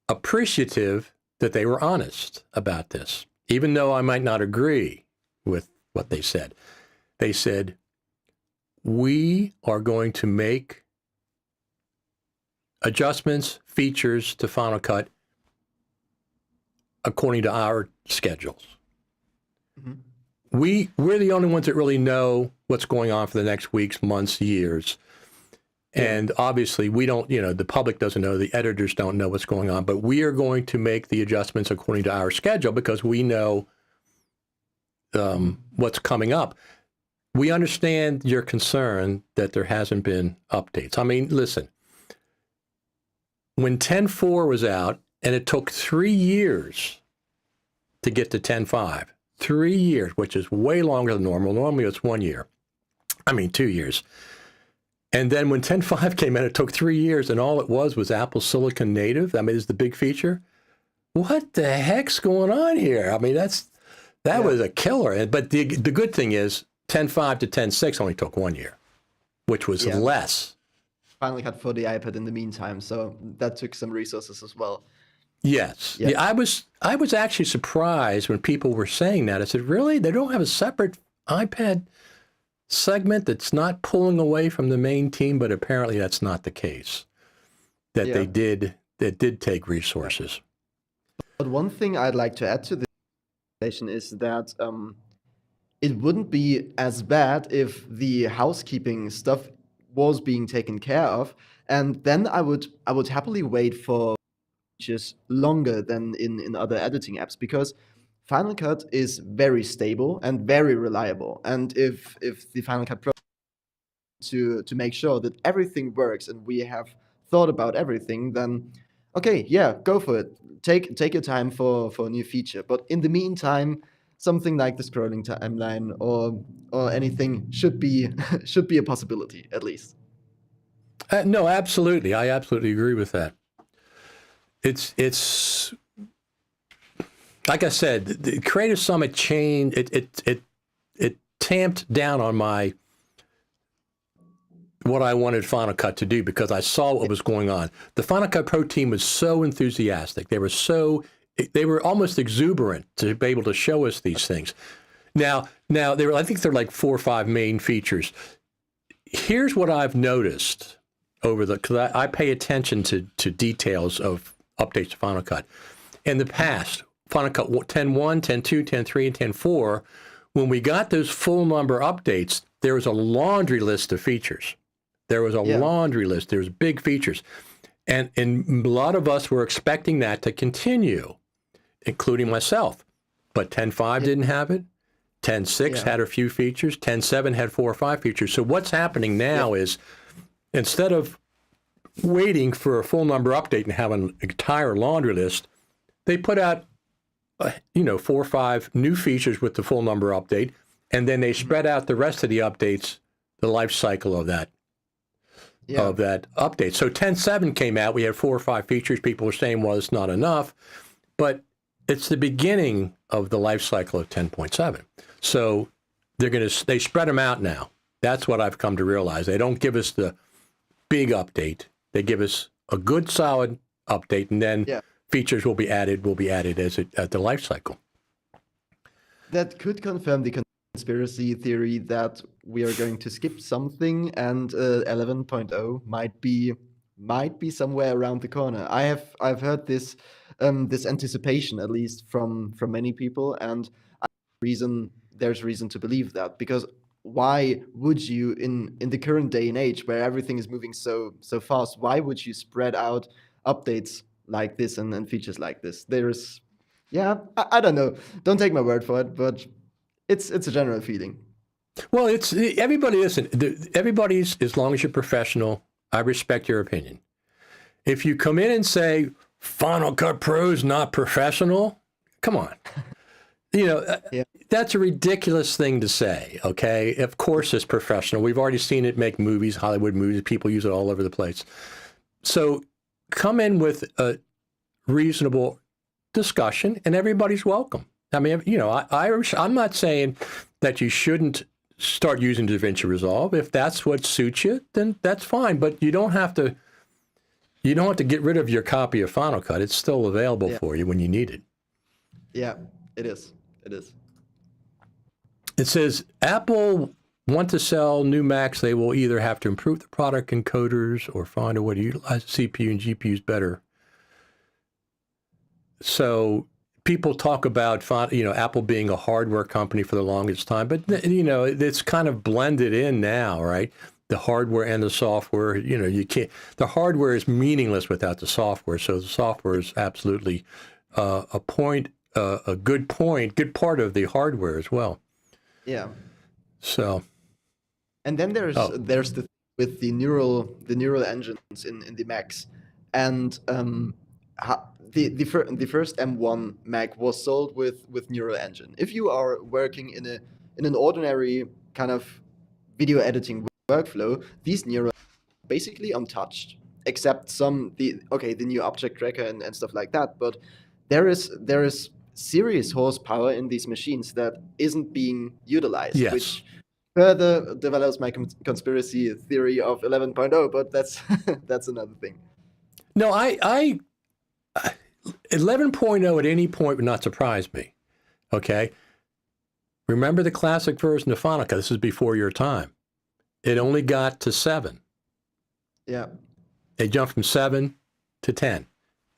appreciative that they were honest about this, even though I might not agree with what they said. They said, we are going to make adjustments, features to Final Cut according to our schedules. We're the only ones that really know what's going on for the next weeks, months, years. And obviously we don't, the public doesn't know, the editors don't know what's going on, but we are going to make the adjustments according to our schedule because we know what's coming up. We understand your concern that there hasn't been updates. I mean, listen, when 10.4 was out, and it took 3 years to get to 10.5, 3 years, which is way longer than normal. Normally it's 1 year. 2 years. And then when 10.5 came out, it took 3 years, and all it was Apple Silicon Native. It's the big feature. What the heck's going on here? That was a killer. But the good thing is 10.5 to 10.6 only took 1 year, which was less. Final Cut for the iPad in the meantime, so that took some resources as well. Yes. Yeah, I was actually surprised when people were saying that. I said, really? They don't have a separate iPad segment that's not pulling away from the main team? But apparently that's not the case. They did take resources. But one thing I'd like to add to this conversation is that it wouldn't be as bad if the housekeeping stuff was being taken care of, and then I would happily wait for features longer than in other editing apps, because Final Cut is very stable and very reliable. And if the Final Cut Pro to make sure that everything works and we have thought about everything, then okay, yeah, go for it. Take your time for a new feature. But in the meantime, something like the scrolling timeline or anything should be should be a possibility at least. No, absolutely. I absolutely agree with that. It's like I said, the Creative Summit changed. It tamped down on what I wanted Final Cut to do, because I saw what was going on. The Final Cut Pro team was so enthusiastic. They were almost exuberant to be able to show us these things. Now I think they're like 4 or 5 main features. Here's what I've noticed because I pay attention to details of updates to Final Cut. In the past, Final Cut 10.1, 10.2, 10.3, and 10.4, when we got those full number updates, there was a laundry list of features. There was a laundry list. There was big features. And a lot of us were expecting that to continue, including myself. But 10.5 didn't have it. 10.6 had a few features. 10.7 had 4 or 5 features. So what's happening now is, instead of waiting for a full number update and have an entire laundry list, they put out 4 or 5 new features with the full number update, and then they spread out the rest of the updates, the life cycle of that update. So 10.7 came out. We had 4 or 5 features. People were saying, well, it's not enough, but it's the beginning of the life cycle of 10.7. So they spread them out now. That's what I've come to realize. They don't give us the big update. They give us a good, solid update, and then features will be added at the life cycle. That could confirm the conspiracy theory that we are going to skip something, and 11.0 might be somewhere around the corner. I've heard this this anticipation, at least from many people, and there's reason to believe that, because why would you, in the current day and age where everything is moving so fast, why would you spread out updates like this and features like this? There's I don't know, don't take my word for it, but it's a general feeling. Well, everybody's, as long as you're professional, I respect your opinion. If you come in and say Final Cut Pro's not professional, come on. That's a ridiculous thing to say, okay? Of course it's professional. We've already seen it make movies, Hollywood movies. People use it all over the place. So come in with a reasonable discussion, and everybody's welcome. I mean, I'm not saying that you shouldn't start using DaVinci Resolve. If that's what suits you, then that's fine. But you don't have to get rid of your copy of Final Cut. It's still available for you when you need it. Yeah, it is. It is. It says Apple want to sell new Macs. They will either have to improve the product encoders or find a way to utilize CPU and GPUs better. So people talk about Apple being a hardware company for the longest time, but it's kind of blended in now, right? The hardware and the software. You can't. The hardware is meaningless without the software. So the software is absolutely a good part of the hardware as well. Yeah. So. And then there's the with the neural engines in the Macs, and the first M1 Mac was sold with neural engine. If you are working in an ordinary kind of video editing workflow, these neural are basically untouched, except the new object tracker and stuff like that. But there is serious horsepower in these machines that isn't being utilized, which further develops my conspiracy theory of 11.0, but that's another thing. No, 11.0 at any point would not surprise me. Okay. Remember the classic version of Final Cut. This is before your time. It only got to 7. Yeah. It jumped from 7 to 10.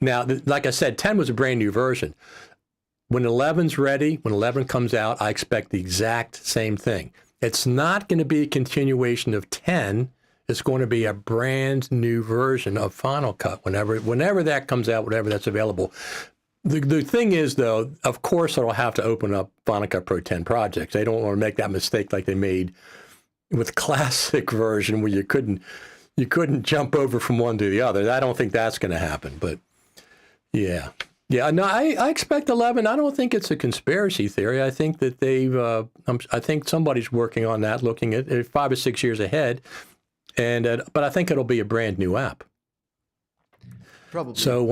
Now, like I said, 10 was a brand new version. When 11's ready, when 11 comes out, I expect the exact same thing. It's not going to be a continuation of 10. It's going to be a brand new version of Final Cut whenever that comes out, whenever that's available. The thing is, though, of course, it'll have to open up Final Cut Pro 10 projects. They don't want to make that mistake like they made with classic version where you couldn't jump over from one to the other. I don't think that's going to happen. But yeah. No, I expect 11. I don't think it's a conspiracy theory. I think that I think somebody's working on that, looking at 5 or 6 years ahead. But I think it'll be a brand new app. Probably. So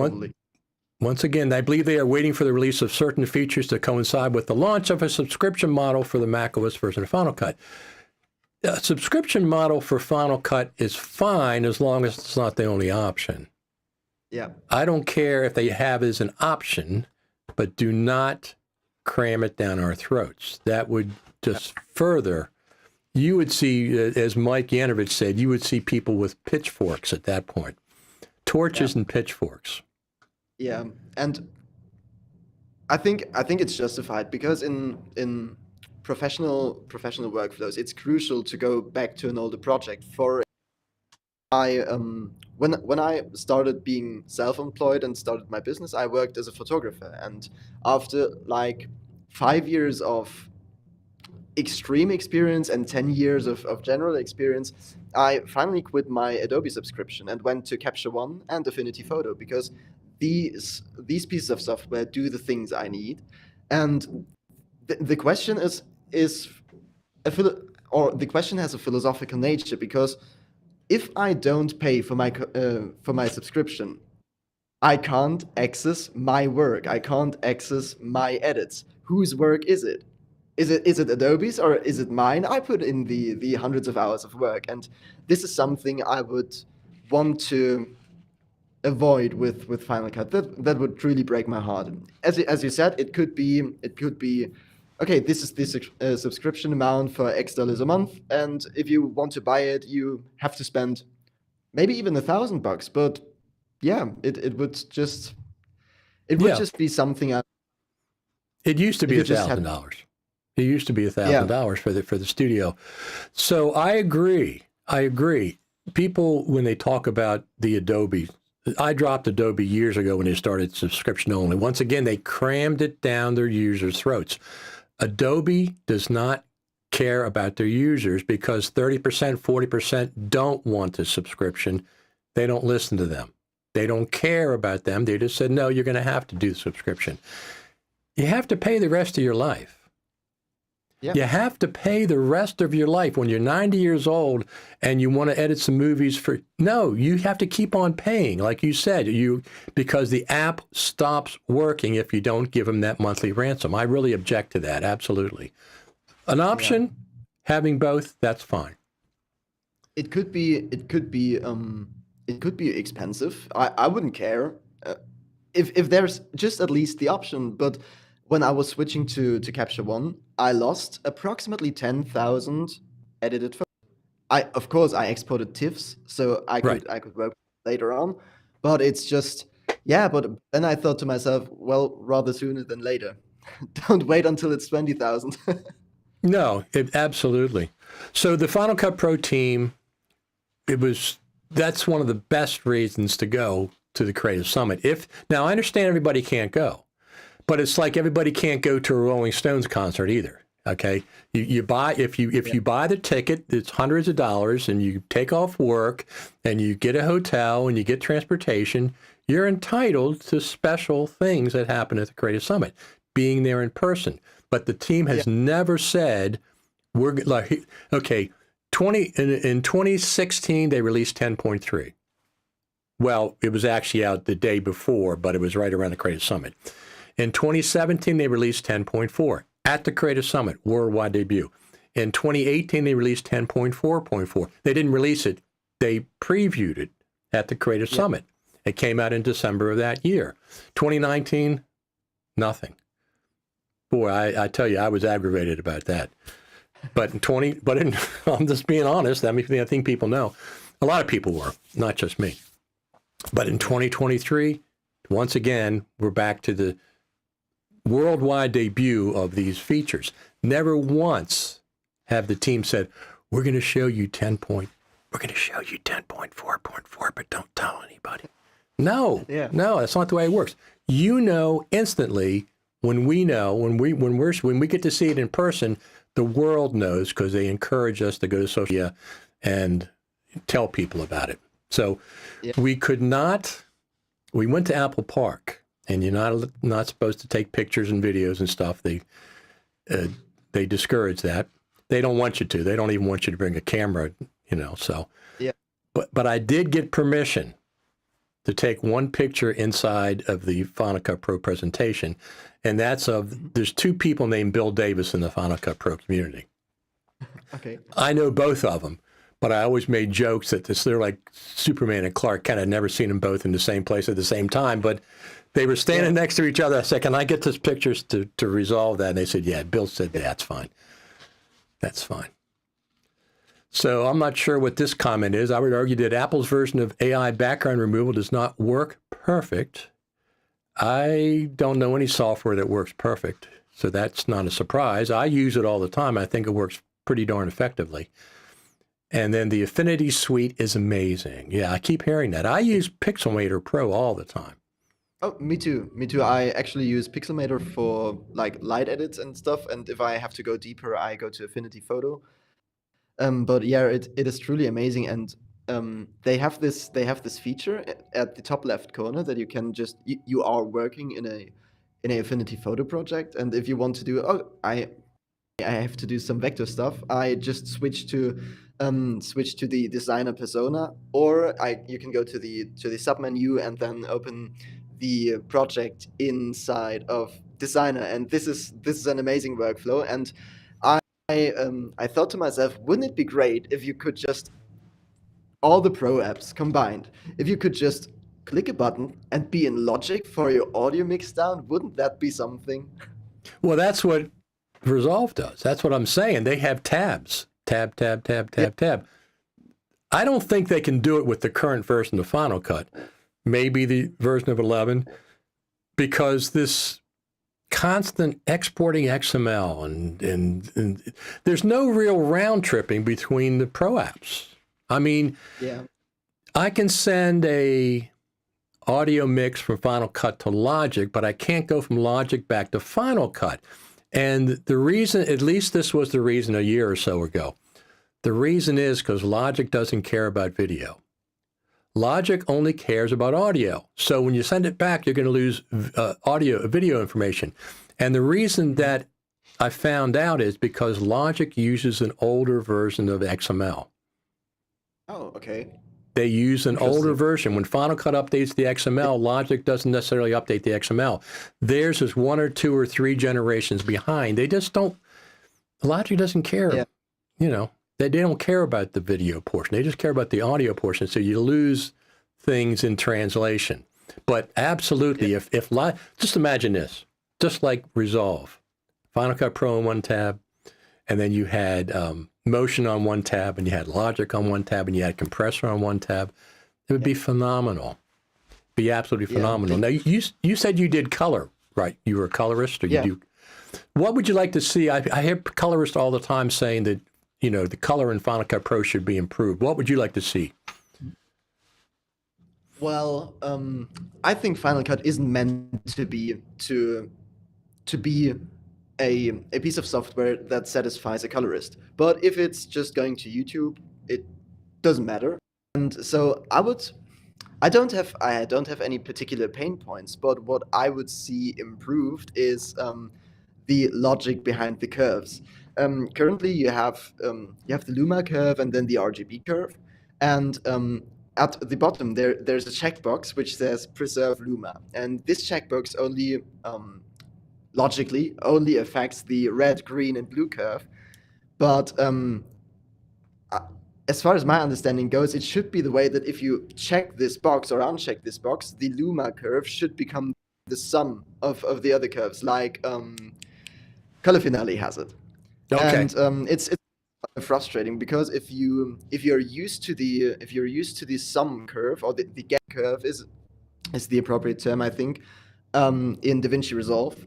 once again, I believe they are waiting for the release of certain features to coincide with the launch of a subscription model for the macOS version of Final Cut. A subscription model for Final Cut is fine as long as it's not the only option. Yeah. I don't care if they have it as an option, but do not cram it down our throats. That would just further, you would see, as Mike Yanovich said, you would see people with pitchforks at that point. Torches and pitchforks. Yeah, and I think it's justified because in professional workflows, it's crucial to go back to an older project. When I started being self-employed and started my business, I worked as a photographer, and after like 5 years of extreme experience and 10 years of general experience, I finally quit my Adobe subscription and went to Capture One and Affinity Photo because these pieces of software do the things I need. And the question the question has a philosophical nature, because if I don't pay for my subscription, I can't access my work. I can't access my edits. Whose work is it? Is it Adobe's or is it mine? I put in the hundreds of hours of work, and this is something I would want to avoid with Final Cut. That would truly break my heart. As you said, it could be okay, this is this subscription amount for X dollars a month, and if you want to buy it, you have to spend maybe even $1,000. But yeah, it would just be something. It used to be $1,000. It used to be $1,000 for the studio. So I agree. People, when they talk about the Adobe, I dropped Adobe years ago when they started subscription only. Once again, they crammed it down their users' throats. Adobe does not care about their users because 30%, 40% don't want the subscription. They don't listen to them. They don't care about them. They just said, no, you're going to have to do the subscription. You have to pay the rest of your life. Yeah. You have to pay the rest of your life. When you're 90 years old and you want to edit some movies you have to keep on paying. Like you said, because the app stops working if you don't give them that monthly ransom. I really object to that. Absolutely. An option, having both, that's fine. It could be expensive. I wouldn't care if there's just at least the option. But when I was switching to Capture One, I lost approximately 10,000 edited photos. Of course, I exported TIFFs, so I could work later on. But it's just, but then I thought to myself, well, rather sooner than later. Don't wait until it's 20,000. No, absolutely. So the Final Cut Pro team, that's one of the best reasons to go to the Creative Summit. Now, I understand everybody can't go. But it's like everybody can't go to a Rolling Stones concert either. Okay, you buy if you buy the ticket, it's hundreds of dollars, and you take off work, and you get a hotel, and you get transportation. You're entitled to special things that happen at the Creative Summit, being there in person. But the team has never said we're like in 2016 they released 10.3. Well, it was actually out the day before, but it was right around the Creative Summit. In 2017, they released 10.4 at the Creative Summit, worldwide debut. In 2018, they released 10.4.4. They didn't release it. They previewed it at the Creative Summit. It came out in December of that year. 2019, nothing. Boy, I tell you, I was aggravated about that. But I'm just being honest. I think people know. A lot of people were, not just me. But in 2023, once again, we're back to the worldwide debut of these features. Never once have the team said, we're going to show you 10.4.4, but don't tell anybody. No, no, that's not the way it works. You know instantly when we know, when we get to see it in person, the world knows because they encourage us to go to social media and tell people about it. So we went to Apple Park, and you're not supposed to take pictures and videos and stuff. They discourage that. They don't want you to. They don't even want you to bring a camera, so. Yeah. But I did get permission to take one picture inside of the Final Cut Pro presentation, and there's two people named Bill Davis in the Final Cut Pro community. Okay. I know both of them, but I always made jokes that they're like Superman and Clark Kent. I'd never seen them both in the same place at the same time, but they were standing next to each other. I said, can I get those pictures to resolve that? And they said, yeah. Bill said, that's fine. That's fine. So I'm not sure what this comment is. I would argue that Apple's version of AI background removal does not work perfect. I don't know any software that works perfect, so that's not a surprise. I use it all the time. I think it works pretty darn effectively. And then the Affinity Suite is amazing. Yeah, I keep hearing that. I use Pixelmator Pro all the time. Oh, me too. Me too. I actually use Pixelmator for like light edits and stuff. And if I have to go deeper, I go to Affinity Photo. But yeah, it is truly amazing. And they have this feature at the top left corner that you can just you are working in a Affinity Photo project, and if you want to do I have to do some vector stuff, I just switch to the designer persona, or you can go to the submenu and then open the project inside of designer, and this is an amazing workflow. And I thought to myself, wouldn't it be great if you could just all the Pro apps combined, if you could just click a button and be in Logic for your audio mix down? Wouldn't that be something? Well, that's what Resolve does. That's what I'm saying. They have tabs. Tab, tab, tab, tab, tab. I don't think they can do it with the current version of Final Cut. Maybe the version of 11, because this constant exporting XML and there's no real round tripping between the Pro apps. I mean, I can send a audio mix from Final Cut to Logic, but I can't go from Logic back to Final Cut. And the reason, at least this was the reason a year or so ago, the reason is because Logic doesn't care about video. Logic only cares about audio. So when you send it back, you're going to lose video information. And the reason that I found out is because Logic uses an older version of XML. Oh, okay. They use an older version. When Final Cut updates the XML, Logic doesn't necessarily update the XML. Theirs is 1 or 2 or 3 generations behind. They just don't, Logic doesn't care. Yeah. They don't care about the video portion. They just care about the audio portion. So you lose things in translation. But absolutely, if just imagine this, just like Resolve, Final Cut Pro on one tab, and then you had Motion on one tab, and you had Logic on one tab, and you had Compressor on one tab, it would be phenomenal. Be absolutely phenomenal. Now, you said you did color, right? You were a colorist, or you do. What would you like to see? I hear colorists all the time saying that, the color in Final Cut Pro should be improved. What would you like to see? Well, I think Final Cut isn't meant to be a piece of software that satisfies a colorist. But if it's just going to YouTube, it doesn't matter. And so I don't have any particular pain points, but what I would see improved is the logic behind the curves. Currently, you have the Luma curve and then the RGB curve, and at the bottom there's a checkbox which says preserve Luma, and this checkbox only logically only affects the red, green, and blue curve. But as far as my understanding goes, it should be the way that if you check this box or uncheck this box, the Luma curve should become the sum of the other curves, like Color Finale has it. Okay. And it's frustrating because if you're used to the sum curve, or the gap curve is is the appropriate term, I think, in DaVinci Resolve.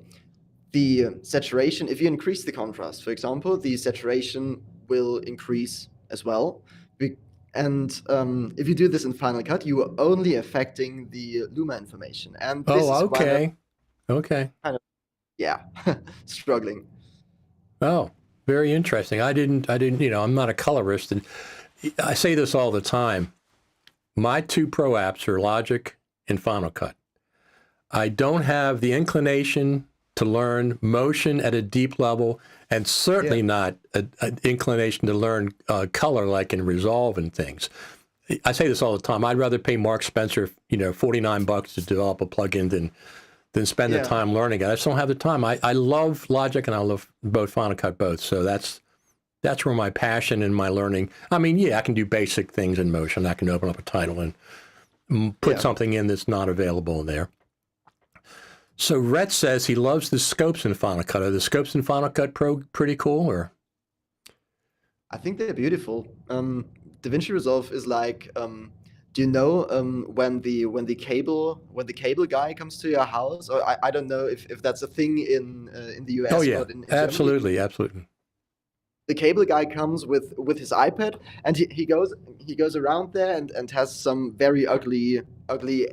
The saturation, if you increase the contrast, for example, the saturation will increase as well. And if you do this in Final Cut, you are only affecting the luma information. And this is Oh, why I'm okay. kind of, yeah, struggling. Oh, very interesting. I didn't, I'm not a colorist, and I say this all the time. My two pro apps are Logic and Final Cut. I don't have the inclination to learn motion at a deep level, and certainly not an inclination to learn color like in Resolve and things. I say this all the time. I'd rather pay Mark Spencer, $49 to develop a plugin than spend the time learning it. I just don't have the time. I love Logic and I love both Final Cut both. So that's where my passion and my learning. I mean, yeah, I can do basic things in Motion. I can open up a title and put something in that's not available in there. So Rhett says he loves the scopes in Final Cut. Are the scopes in Final Cut Pro pretty cool, or? I think they're beautiful. DaVinci Resolve is like, do you know when the cable guy comes to your house? Or I don't know if that's a thing in the US. Oh yeah, but in absolutely, Germany, absolutely. the cable guy comes with his iPad, and he goes around there and has some very ugly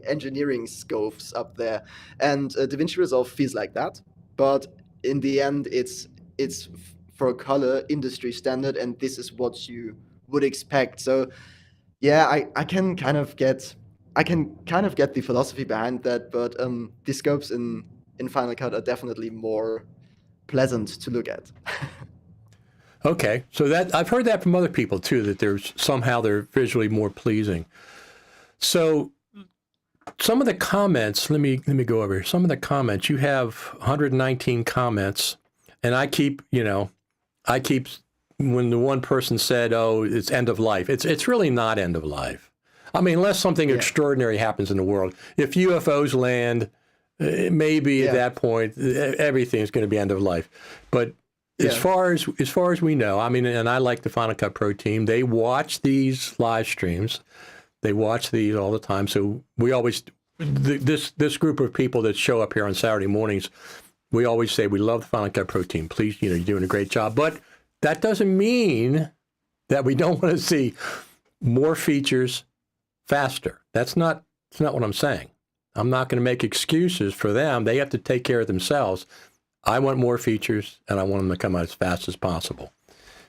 engineering scopes up there. And DaVinci Resolve feels like that, but in the end, it's for color industry standard, and this is what you would expect. So yeah, I can kind of get the philosophy behind that, but the scopes in Final Cut are definitely more pleasant to look at. Okay, so that I've heard that from other people too, that they're visually more pleasing. So some of the comments, let me go over here. Some of the comments, you have 119 comments, and I keep when the one person said, "Oh, it's end of life," it's really not end of life. I mean, unless something extraordinary happens in the world. If UFOs land, maybe at that point everything is going to be end of life. But as far as we know, I mean, and I like the Final Cut Pro team. They watch these live streams. They watch these all the time. So we always, this group of people that show up here on Saturday mornings, we always say we love the Final Cut Pro team. Please, you're doing a great job. But that doesn't mean that we don't want to see more features faster. That's not what I'm saying. I'm not going to make excuses for them. They have to take care of themselves. I want more features, and I want them to come out as fast as possible.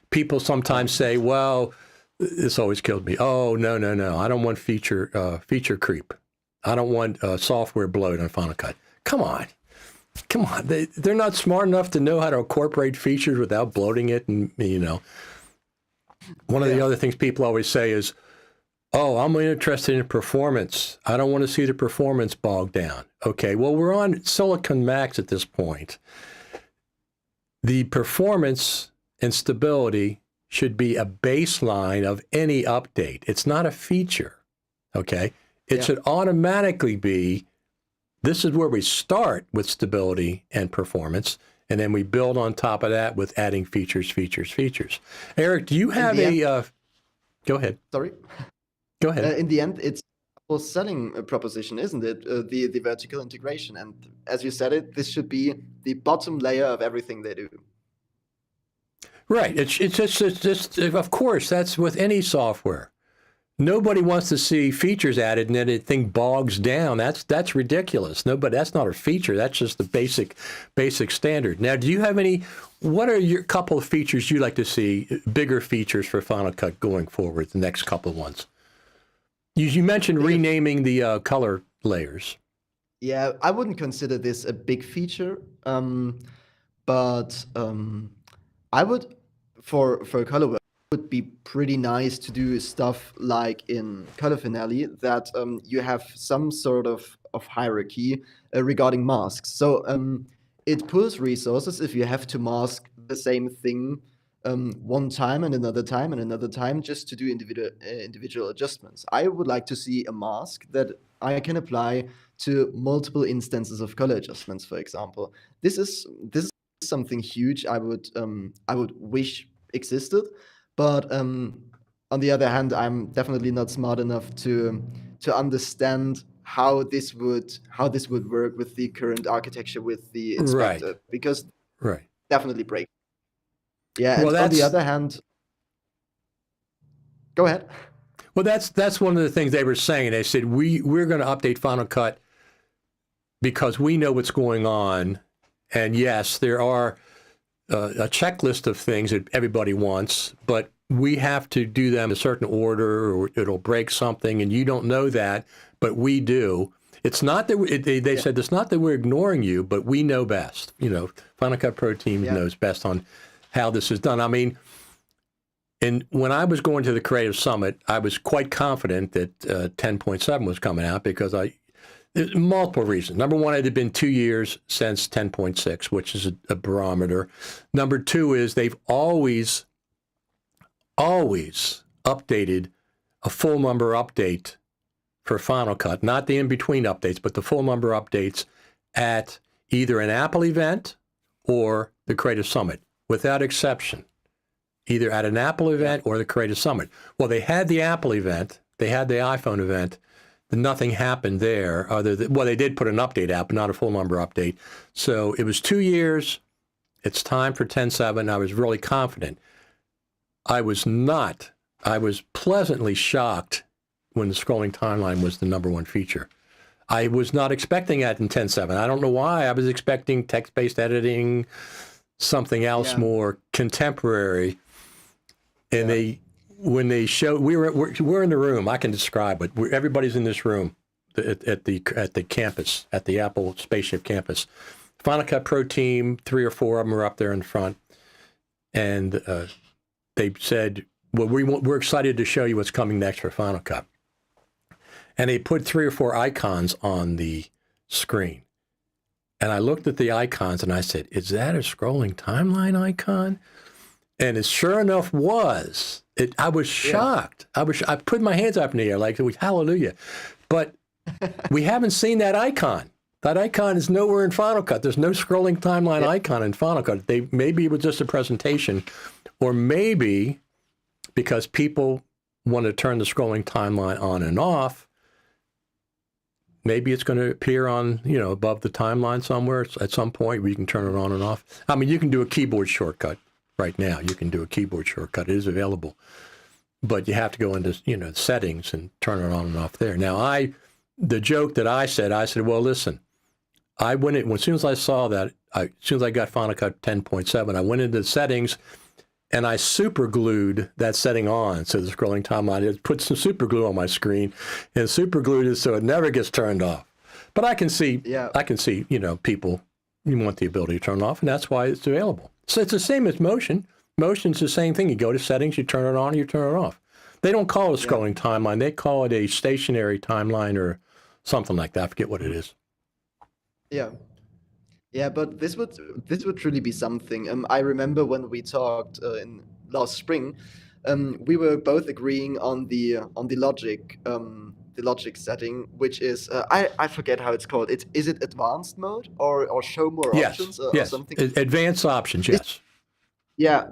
People sometimes say, well, this always killed me. Oh, no. I don't want feature creep. I don't want software bloat on Final Cut. Come on. They're not smart enough to know how to incorporate features without bloating it. And, one of the other things people always say is, oh, I'm interested in performance. I don't want to see the performance bogged down. Okay, well, we're on Silicon Max at this point. The performance and stability should be a baseline of any update. It's not a feature, okay? It should automatically be, this is where we start with stability and performance, and then we build on top of that with adding features. Eric, do you have go ahead. Sorry? Go ahead. In the end, it's a selling proposition, isn't it? The vertical integration. And as you said this should be the bottom layer of everything they do. Right. It's just, of course, that's with any software. Nobody wants to see features added and then the thing bogs down. That's ridiculous. That's not a feature. That's just the basic standard. Now, do you have what are your couple of features you'd like to see, bigger features for Final Cut going forward, the next couple of ones? You mentioned renaming the color layers. Yeah, I wouldn't consider this a big feature, but I would, for color work, it would be pretty nice to do stuff like in Color Finale that you have some sort of hierarchy regarding masks. So it pulls resources if you have to mask the same thing one time and another time just to do individual adjustments. I would like to see a mask that I can apply to multiple instances of color adjustments, for example. This is something huge I would wish existed, but on the other hand, I'm definitely not smart enough to understand how this would work with the current architecture with the Right. inspector, because Right. definitely break. Yeah, Well, and on the that's other hand, go ahead. well, that's one of the things they were saying. They said we're going to update Final Cut because we know what's going on, and yes, there are a checklist of things that everybody wants, but we have to do them in a certain order, or it'll break something, and you don't know that, but we do. It's not that they said it's not that we're ignoring you, but we know best. Final Cut Pro team knows best on how this is done. I mean, and when I was going to the Creative Summit, I was quite confident that 10.7 was coming out because there's multiple reasons. Number one, it had been 2 years since 10.6, which is a barometer. Number two is they've always updated a full number update for Final Cut, not the in-between updates, but the full number updates at either an Apple event or the Creative Summit, without exception, either at an Apple event or the Creative Summit. Well, they had the Apple event, they had the iPhone event, nothing happened there other than, well, they did put an update out, but not a full number update. So it was 2 years. It's time for 10.7. I was really confident. I was pleasantly shocked when the scrolling timeline was the number one feature. I was not expecting that in 10.7. I don't know why. I was expecting text-based editing, something else more contemporary. And when they showed, we're in the room. I can describe it. Everybody's in this room at the campus, at the Apple Spaceship campus. Final Cut Pro team, 3 or 4 of them are up there in front, and they said, "Well, we're excited to show you what's coming next for Final Cut." And they put 3 or 4 icons on the screen, and I looked at the icons and I said, "Is that a scrolling timeline icon?" And it sure enough was. I was shocked. I put my hands up in the air like, hallelujah. But we haven't seen that icon. That icon is nowhere in Final Cut. There's no scrolling timeline icon in Final Cut. Maybe it was just a presentation, or maybe because people want to turn the scrolling timeline on and off, maybe it's going to appear on, above the timeline somewhere at some point where you can turn it on and off. I mean, you can do a keyboard shortcut. Right now, you can do a keyboard shortcut. It is available, but you have to go into settings and turn it on and off there. Now, the joke that I said, well, listen, I went in, as soon as I saw that, as soon as I got Final Cut 10.7, I went into the settings and I super glued that setting on. So the scrolling timeline, it put some super glue on my screen and super glued it so it never gets turned off. But I can see, people, you want the ability to turn it off, and that's why it's available. So it's the same as motion. Motion's the same thing. You go to settings, you turn it on, you turn it off. They don't call it a scrolling timeline. They call it a stationary timeline or something like that. I forget what it is. Yeah. Yeah, but this would truly be something. I remember when we talked in last spring, we were both agreeing on the logic setting, which is I forget how it's called. Is it advanced mode or show more options or something? Advanced options, yes.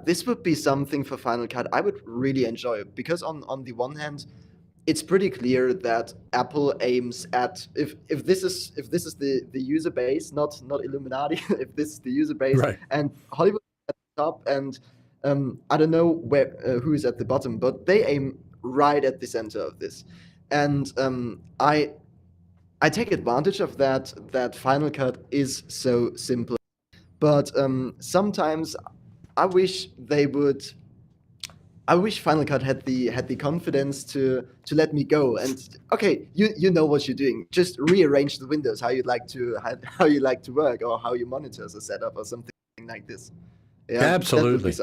This would be something for Final Cut I would really enjoy, because on the one hand, it's pretty clear that Apple aims at, if this is the user base, not Illuminati, if this is the user base, right, and Hollywood at the top, and I don't know who is at the bottom, but they aim right at the center of this. And I take advantage of that Final Cut is so simple, but sometimes I wish Final Cut had the confidence to let me go and, okay, you know what you're doing. Just rearrange the windows how you like to work, or how your monitors are set up, or something like this. Yeah, absolutely.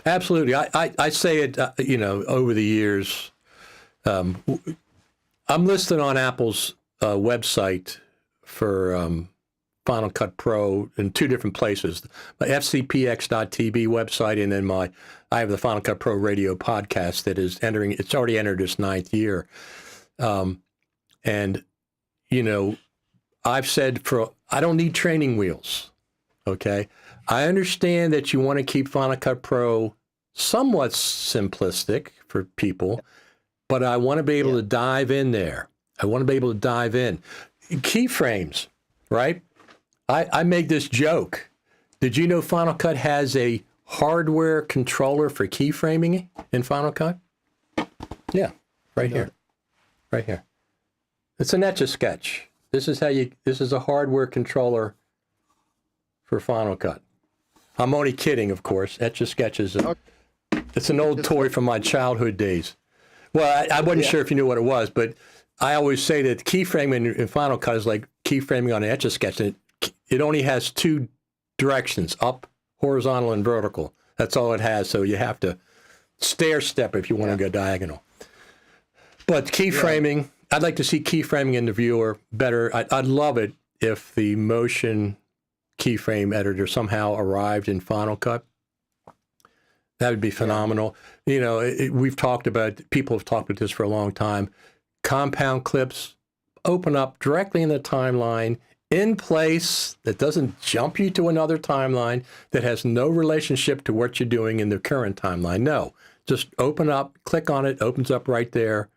Absolutely. I say it. Over the years, I'm listed on Apple's website for Final Cut Pro in 2 different places: my FCPX.tv website, and then I have the Final Cut Pro radio podcast that is it's already entered its 9th year. And, I've said I don't need training wheels. Okay. I understand that you want to keep Final Cut Pro somewhat simplistic for people, but I want to be able to dive in there. I want to be able to dive in. Keyframes, right? I made this joke. Did you know Final Cut has a hardware controller for keyframing in Final Cut? Yeah, right here. Right here. It's an Etch-a-Sketch. This is a hardware controller for Final Cut. I'm only kidding, of course. Etch-a-Sketch it's an old toy from my childhood days. Well, I wasn't sure if you knew what it was, but I always say that keyframing in Final Cut is like keyframing on an Etch-a-Sketch. And it only has two directions, up, horizontal, and vertical. That's all it has, so you have to stair step if you want to go diagonal. But keyframing, I'd like to see keyframing in the viewer better. I'd love it if the motion keyframe editor somehow arrived in Final Cut. That would be phenomenal. You know, we've talked about, people have talked about this for a long time. Compound clips open up directly in the timeline in place that doesn't jump you to another timeline that has no relationship to what you're doing in the current timeline. No, just open up, click on it, opens up right there,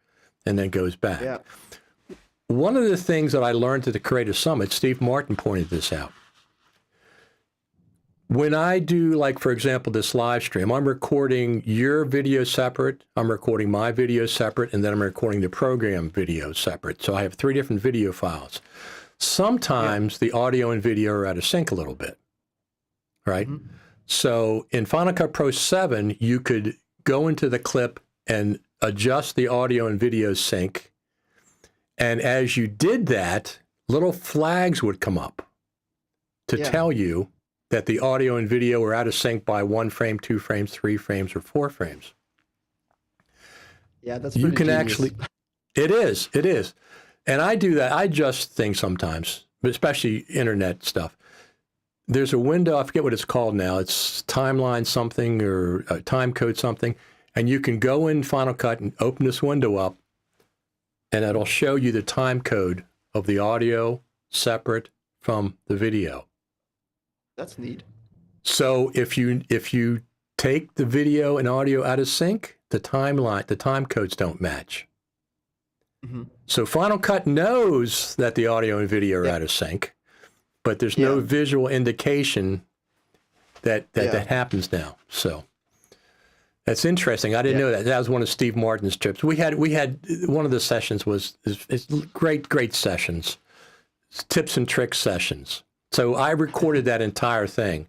and then goes back. Yeah. One of the things that I learned at the Creative Summit, Steve Martin pointed this out. When I do, like, for example, this live stream, I'm recording your video separate, I'm recording my video separate, and then I'm recording the program video separate. So I have 3 different video files. Sometimes the audio and video are out of sync a little bit, right? Mm-hmm. So in Final Cut Pro 7, you could go into the clip and adjust the audio and video sync. And as you did that, little flags would come up to tell you that the audio and video were out of sync by 1 frame, 2 frames, 3 frames, or 4 frames. Yeah, that's pretty genius. Actually, it is. And I do that. I adjust things sometimes, but especially internet stuff. There's a window, I forget what it's called now. It's timeline something or time code something. And you can go in Final Cut and open this window up, and it'll show you the time code of the audio separate from the video. That's neat. So if you take the video and audio out of sync, the time codes don't match. Mm-hmm. So Final Cut knows that the audio and video are out of sync, but there's no visual indication that happens now. So that's interesting. I didn't know that. That was one of Steve Martin's tips. We had one of the sessions was great sessions, tips and tricks sessions. So I recorded that entire thing.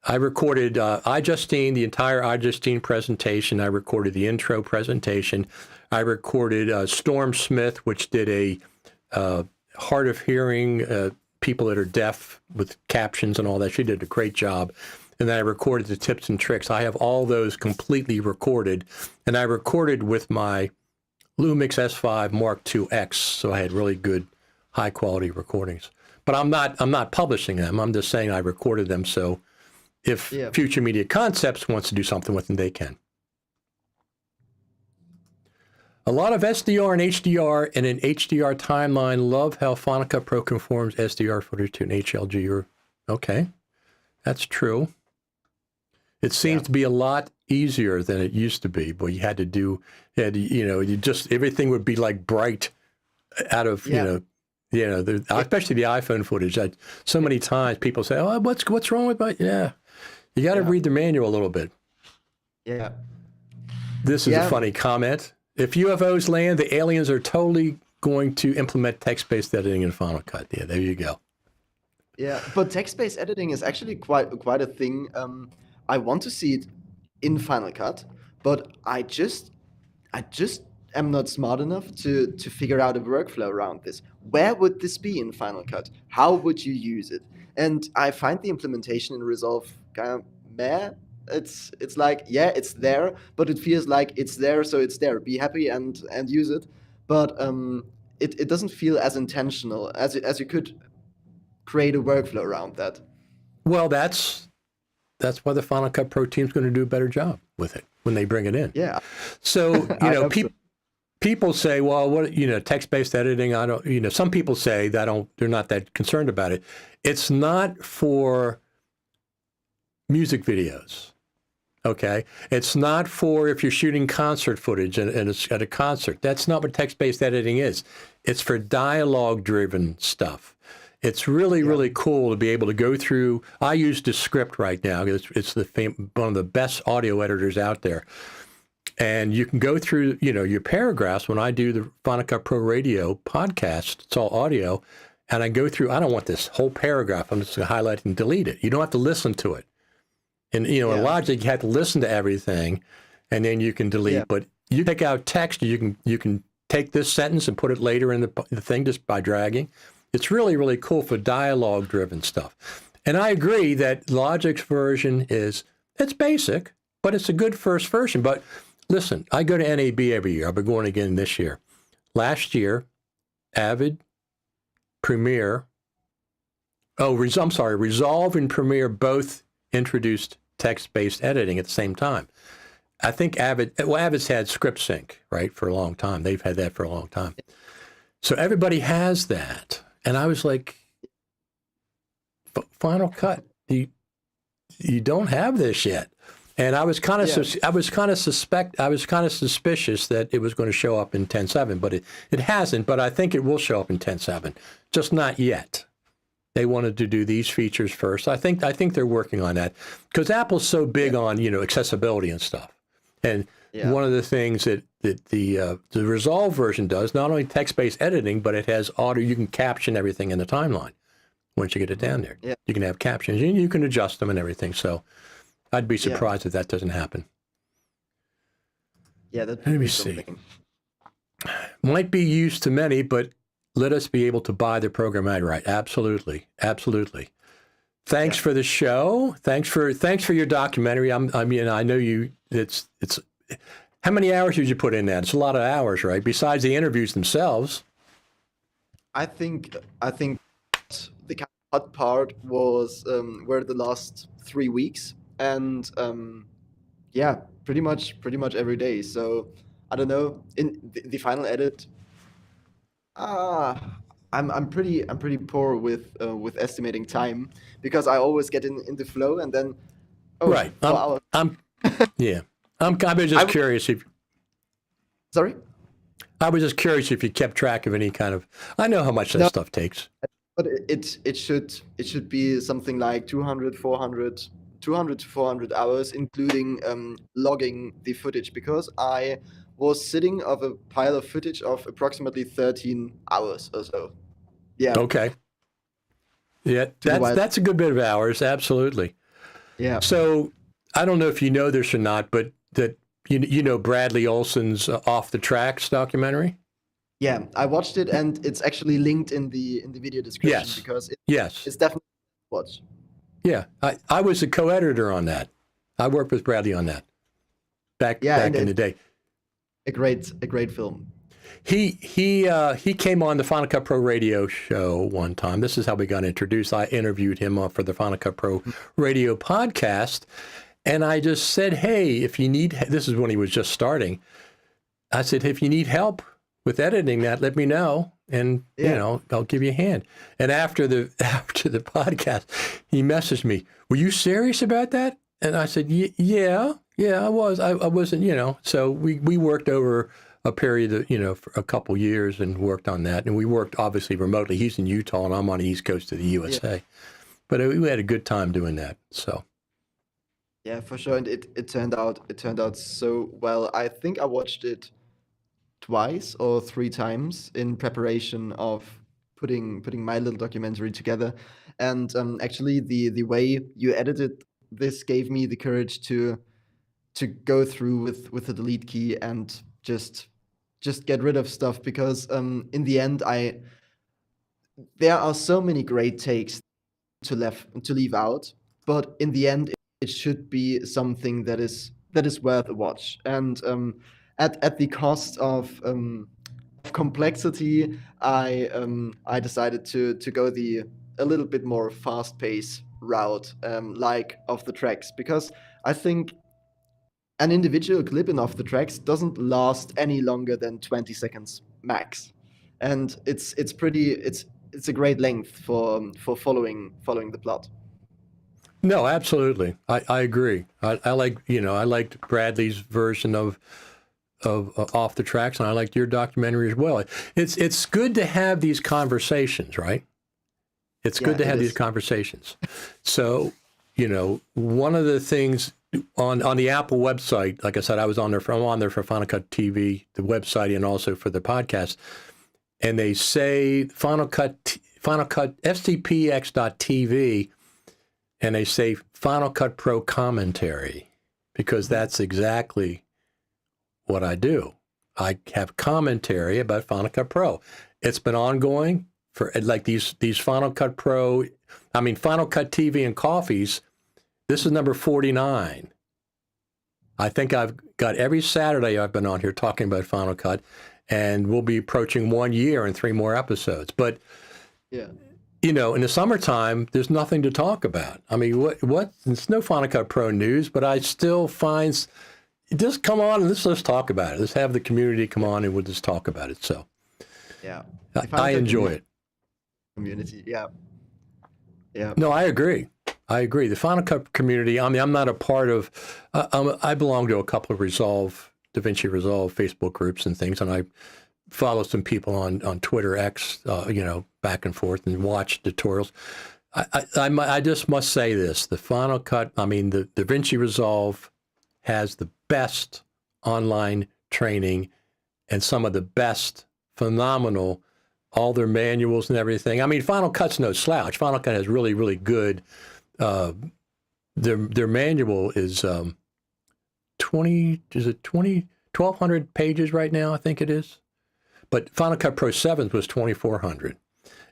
I recorded iJustine, the entire iJustine presentation. I recorded the intro presentation. I recorded Storm Smith, which did a hard of hearing, people that are deaf with captions and all that. She did a great job. And then I recorded the tips and tricks. I have all those completely recorded. And I recorded with my Lumix S5 Mark II X, so I had really good, high-quality recordings. But I'm not publishing them. I'm just saying I recorded them, so if Future Media Concepts wants to do something with them, they can. A lot of SDR and HDR in an HDR timeline. Love how Final Cut Pro conforms SDR footage to an HLG. Okay, that's true. It seems to be a lot easier than it used to be, but everything would be like bright out of, especially the iPhone footage. So many times people say, "Oh, what's wrong with my?" Yeah, you got to read the manual a little bit. Yeah. This is a funny comment. If UFOs land, the aliens are totally going to implement text-based editing in Final Cut. Yeah, there you go. Yeah, but text-based editing is actually quite a thing. I want to see it in Final Cut, but I just am not smart enough to figure out a workflow around this. Where would this be in Final Cut? How would you use it? And I find the implementation in Resolve kind of meh. It's like, it's there, but it feels like it's there, so it's there. Be happy and use it. But it doesn't feel as intentional as you could create a workflow around that. Well, that's why the Final Cut Pro team's going to do a better job with it when they bring it in. Yeah. So, people say, well, text-based editing, I don't, some people say that they're not that concerned about it. It's not for music videos. Okay, it's not for if you're shooting concert footage and it's at a concert. That's not what text-based editing is. It's for dialogue-driven stuff. It's really, Yeah. really cool to be able to go through. I use Descript right now. It's one of the best audio editors out there. And you can go through, your paragraphs. When I do the Final Cut Pro Radio podcast, it's all audio. And I go through, I don't want this whole paragraph. I'm just going to highlight and delete it. You don't have to listen to it. And, in Logic, you have to listen to everything, and then you can delete. Yeah. But you take out text, you can take this sentence and put it later in the thing just by dragging. It's really, really cool for dialogue-driven stuff. And I agree that Logic's version it's basic, but it's a good first version. But listen, I go to NAB every year. I'll be going again this year. Last year, Avid, Premiere, Resolve and Premiere both introduced text-based editing at the same time. I think Avid's had script sync, right, for a long time. They've had that for a long time. So everybody has that. And I was like, Final Cut, you don't have this yet. And I was kind of suspicious that it was going to show up in 10.7, but it hasn't. But I think it will show up in 10.7, just not yet. They wanted to do these features first. I think they're working on that because Apple's so big on accessibility and stuff. And one of the things that the Resolve version does, not only text-based editing, but it has audio. You can caption everything in the timeline once you get it down there. Yeah. You can have captions and you can adjust them and everything. So I'd be surprised if that doesn't happen. Yeah, that Let me see. Might be used to many, but let us be able to buy the program outright. Absolutely, absolutely. Thanks for the show. Thanks for your documentary. I know you. It's. How many hours did you put in that? It's a lot of hours, right? Besides the interviews themselves. I think the kind of hot part were the last 3 weeks, and pretty much every day. So I don't know. In the final edit, I'm pretty poor with estimating time because I always get in the flow and then right. I'm just curious if. Sorry. I was just curious if you kept track of any kind of. I know how much that stuff takes. But it should be something like 200 to 400 hours, including logging the footage, because I was sitting of a pile of footage of approximately 13 hours or so. Yeah. Okay. Yeah, that's a good bit of hours. Absolutely. Yeah. So I don't know if you know this or not, but that you know Bradley Olson's Off the Tracks documentary. Yeah, I watched it, and it's actually linked in the video description. Yes. Because it's definitely watch. Yeah, I was a co-editor on that. I worked with Bradley on that back in the day. A great film. He came on the Final Cut Pro Radio show one time. This is how we got introduced. I interviewed him for the Final Cut Pro Radio podcast, and I just said, "Hey, if you need," this is when he was just starting. I said, "If you need help with editing that, let me know, and I'll give you a hand." And after the podcast, he messaged me, "Were you serious about that?" And I said, "Yeah, I was. I wasn't, So we worked over a period of, for a couple years and worked on that. And we worked obviously remotely. He's in Utah and I'm on the East Coast of the USA. Yeah. But we had a good time doing that. So. Yeah, for sure. And it turned out so well. I think I watched it twice or 3 times in preparation of putting my little documentary together. And actually the way you edited this gave me the courage to go through with the delete key and just get rid of stuff, because in the end there are so many great takes to leave out, but in the end it should be something that is worth a watch. And at the cost of complexity, I decided to go a little bit more fast-paced route, like Off the Tracks, because I think an individual clip in Off the Tracks doesn't last any longer than 20 seconds max, and it's a great length for following the plot. No, absolutely. I agree. I like, I liked Bradley's version of Off the Tracks, and I liked your documentary as well. It's good to have these conversations, right? It's Yeah, good to it have these is. conversations. So, one of the things on the Apple website, like I said, I'm on there for Final Cut TV, the website, and also for the podcast. And they say Final Cut FCPX.TV, and they say Final Cut Pro commentary, because that's exactly what I do. I have commentary about Final Cut Pro. It's been ongoing for like these Final Cut Pro, Final Cut TV and Coffees. This is number 49. I think I've got every Saturday I've been on here talking about Final Cut, and we'll be approaching 1 year and 3 more episodes. But Yeah. in the summertime, there's nothing to talk about. I mean, what? It's no Final Cut Pro news, but I still find, just come on and let's talk about it. Let's have the community come on and we'll just talk about it. So Yeah. I enjoy it. Community. Yeah. Yeah. No, I agree. The Final Cut community, I'm not a part of, I belong to a couple of DaVinci Resolve Facebook groups and things, and I follow some people on Twitter, X, back and forth, and watch tutorials. I just must say this, the Final Cut, the DaVinci Resolve has the best online training and some of the best, phenomenal, all their manuals and everything. Final Cut's no slouch. Final Cut has really, really good, their manual is 1,200 pages right now, I think it is. But Final Cut Pro 7 was 2,400.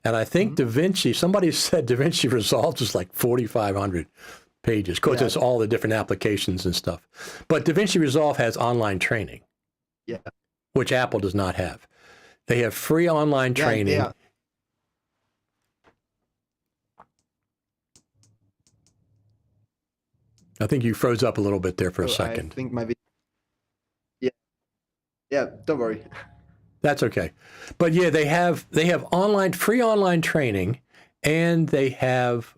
And I think DaVinci, somebody said DaVinci Resolve is like 4,500 pages. Of course, it's all the different applications and stuff. But DaVinci Resolve has online training, which Apple does not have. They have free online training. Yeah. I think you froze up a little bit there for a second. I think my video. Yeah. Yeah. Don't worry. That's okay. But yeah, they have free online training, and they have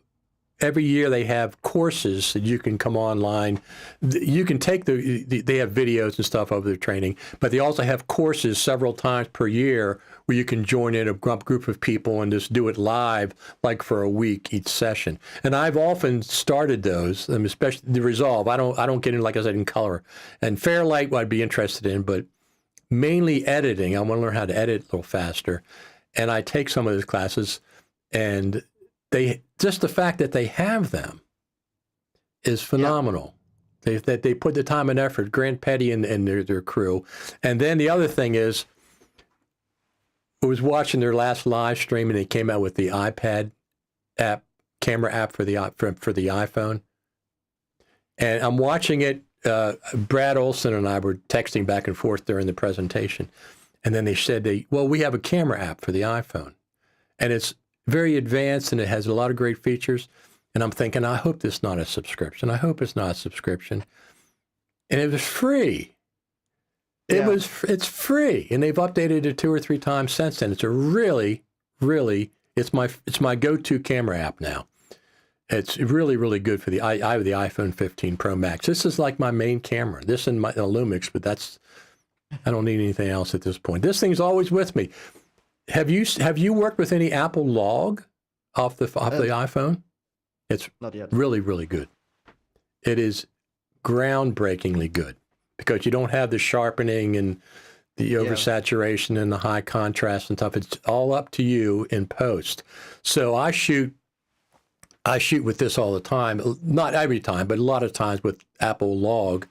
every year they have courses that you can come online. You can take they have videos and stuff of their training, but they also have courses several times per year where you can join in a group of people and just do it live, like for a week each session. And I've often started those, especially the Resolve. I don't get in, like I said, in color. And Fairlight I'd be interested in, but mainly editing. I want to learn how to edit a little faster. And I take some of those classes, and just the fact that they have them is phenomenal. Yeah. They put the time and effort, Grant Petty and their crew. And then the other thing is, I was watching their last live stream, and they came out with the iPad app, camera app for the iPhone. And I'm watching it. Brad Olson and I were texting back and forth during the presentation. And then they said, we have a camera app for the iPhone. And it's very advanced, and it has a lot of great features. And I'm thinking, I hope this is not a subscription. I hope it's not a subscription. And it was free. It's free. And they've updated it 2 or 3 times since then. It's a really, really, it's my go-to camera app now. It's really, really good for I have the iPhone 15 Pro Max. This is like my main camera. This and my Lumix, but I don't need anything else at this point. This thing's always with me. Have you worked with any Apple Log off the iPhone? It's not yet. Really, really good. It is groundbreakingly good because you don't have the sharpening and the oversaturation and the high contrast and stuff. It's all up to you in post. So I shoot with this all the time. Not every time, but a lot of times with Apple Log.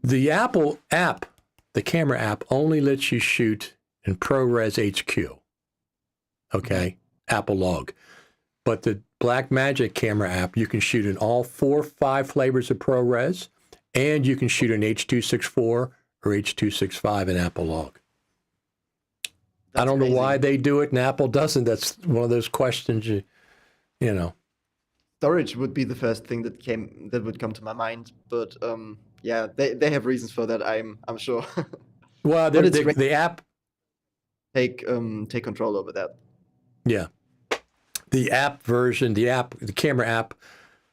The Apple app, the camera app, only lets you shoot in ProRes HQ. Okay, Apple Log. But the Blackmagic camera app, you can shoot in all 4 or 5 flavors of ProRes, and you can shoot in H.264 or H.265 in Apple Log. I don't know why they do it and Apple doesn't. That's one of those questions you know. Storage would be the first thing that would come to my mind, but they have reasons for that. I'm sure. Well, the app take control over that. Yeah, the app version, the camera app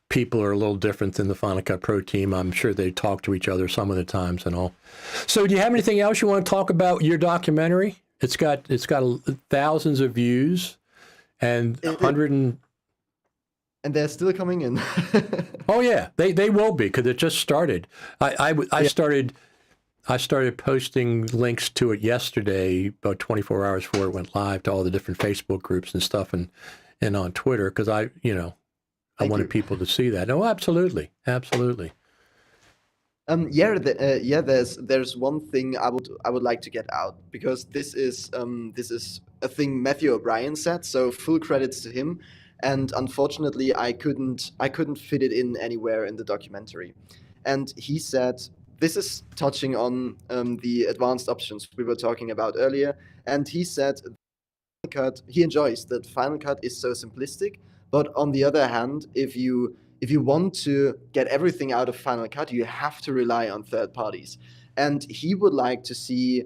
people are a little different than the Final Cut Pro team. I'm sure they talk to each other some of the times and all. So do you have anything else you want to talk about your documentary? It's got thousands of views and and they're still coming in. Oh yeah, they will be, because it just started. I started posting links to it yesterday, about 24 hours before it went live, to all the different Facebook groups and stuff, and on Twitter, because I wanted people to see that. Oh, absolutely. There's one thing I would like to get out, because this is a thing Matthew O'Brien said. So full credits to him, and unfortunately I couldn't fit it in anywhere in the documentary. And he said, this is touching on the advanced options we were talking about earlier, and he said he enjoys that Final Cut is so simplistic, but on the other hand, if you want to get everything out of Final Cut, you have to rely on third parties. And he would like to see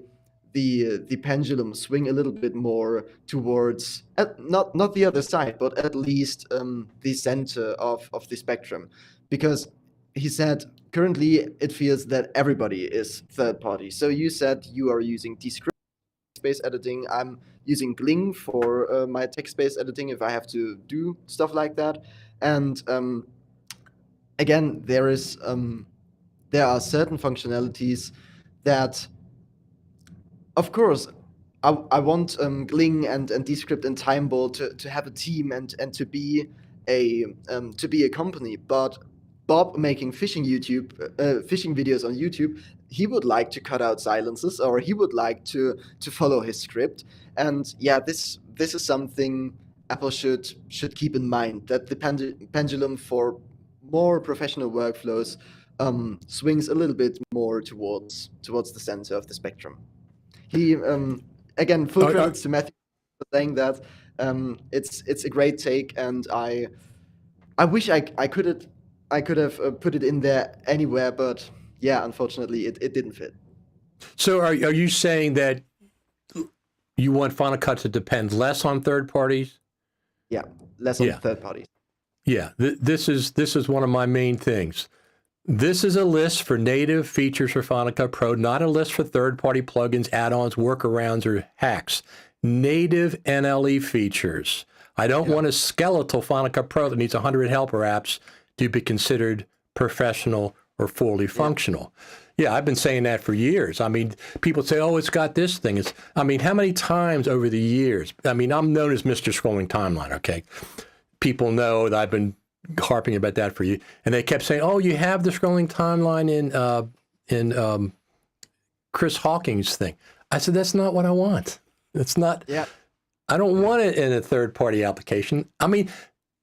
the pendulum swing a little bit more towards not the other side, but at least the center of the spectrum, because he said currently it feels that everybody is third party. So you said you are using text-based editing. I'm using Gling for my text-based editing if I have to do stuff like that. And again, there are certain functionalities that, of course, I want Gling and Descript and Timeball to have a team and to be a company. But Bob making fishing videos on YouTube, he would like to cut out silences, or he would like to follow his script. And yeah, this is something Apple should keep in mind, that the pendulum for more professional workflows swings a little bit more towards the center of the spectrum. He again, full credits to Matthew for saying that. It's a great take, and I wish I could have put it in there anywhere, but yeah, unfortunately it didn't fit. So are you saying that you want Final Cut to depend less on third parties? Yeah, less on third parties. Yeah, this is one of my main things. This is a list for native features for Final Cut Pro, not a list for third-party plugins, add-ons, workarounds, or hacks. Native NLE features. I don't want a skeletal Final Cut Pro that needs 100 helper apps to be considered professional or fully functional. Yeah, I've been saying that for years. I mean, people say, oh, it's got this thing. How many times over the years? I mean, I'm known as Mr. Scrolling Timeline, okay? People know that I've been harping about that for you. And they kept saying, oh, you have the scrolling timeline in Chris Hawking's thing. I said, that's not what I want. It's not. Yeah. I don't want it in a third-party application. I mean,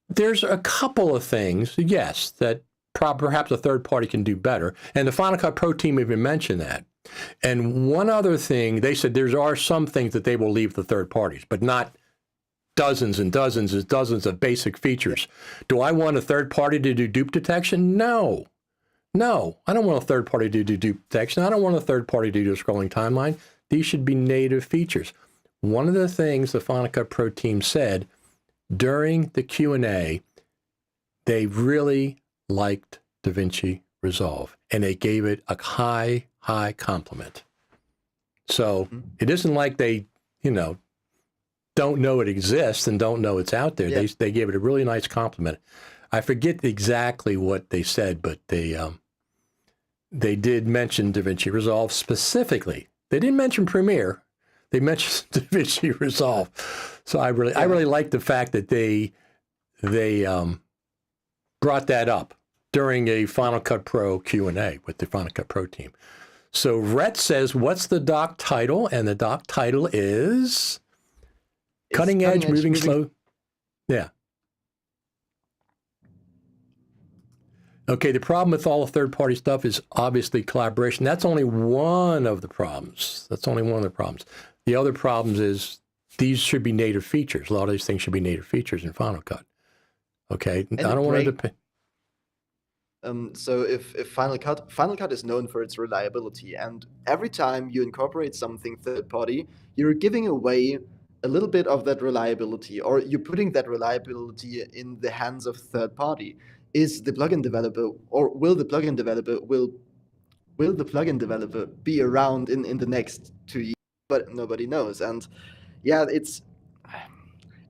there's a couple of things, yes, that perhaps a third party can do better. And the Final Cut Pro team even mentioned that. And one other thing, they said there are some things that they will leave the third parties, but not dozens and dozens and dozens of basic features. Do I want a third party to do dupe detection? No. I don't want a third party to do dupe detection. I don't want a third party to do a scrolling timeline. These should be native features. One of the things the Final Cut Pro team said during the Q&A, they really liked DaVinci Resolve, and they gave it a high compliment. So it isn't like they, don't know it exists and don't know it's out there. Yeah. They gave it a really nice compliment. I forget exactly what they said, but they did mention DaVinci Resolve specifically. They didn't mention Premiere. They mentioned DaVinci Resolve. So I really like the fact that they brought that up during a Final Cut Pro Q&A with the Final Cut Pro team. So Rhett says, what's the doc title? And the doc title is Cutting Edge, Moving Slow. Yeah. Okay, the problem with all the third-party stuff is obviously collaboration. That's only one of the problems. The other problems is these should be native features. A lot of these things should be native features in Final Cut. Okay, and I don't want to depend. So if Final Cut is known for its reliability, and every time you incorporate something third-party, you're giving away a little bit of that reliability, or you're putting that reliability in the hands of third-party. is the plugin developer, or will the plugin developer be around in the next 2 years? But nobody knows. And yeah, it's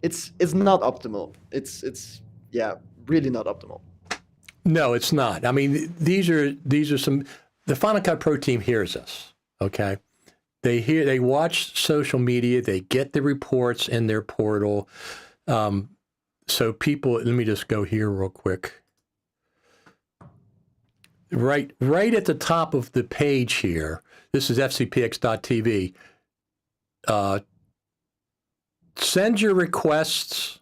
not optimal. It's yeah, really not optimal. No, it's not. I mean, these are some. The Final Cut Pro team hears us. Okay, they watch social media. They get the reports in their portal. So people, let me just go here real quick. Right at the top of the page here. This is fcpx.tv. Send your requests,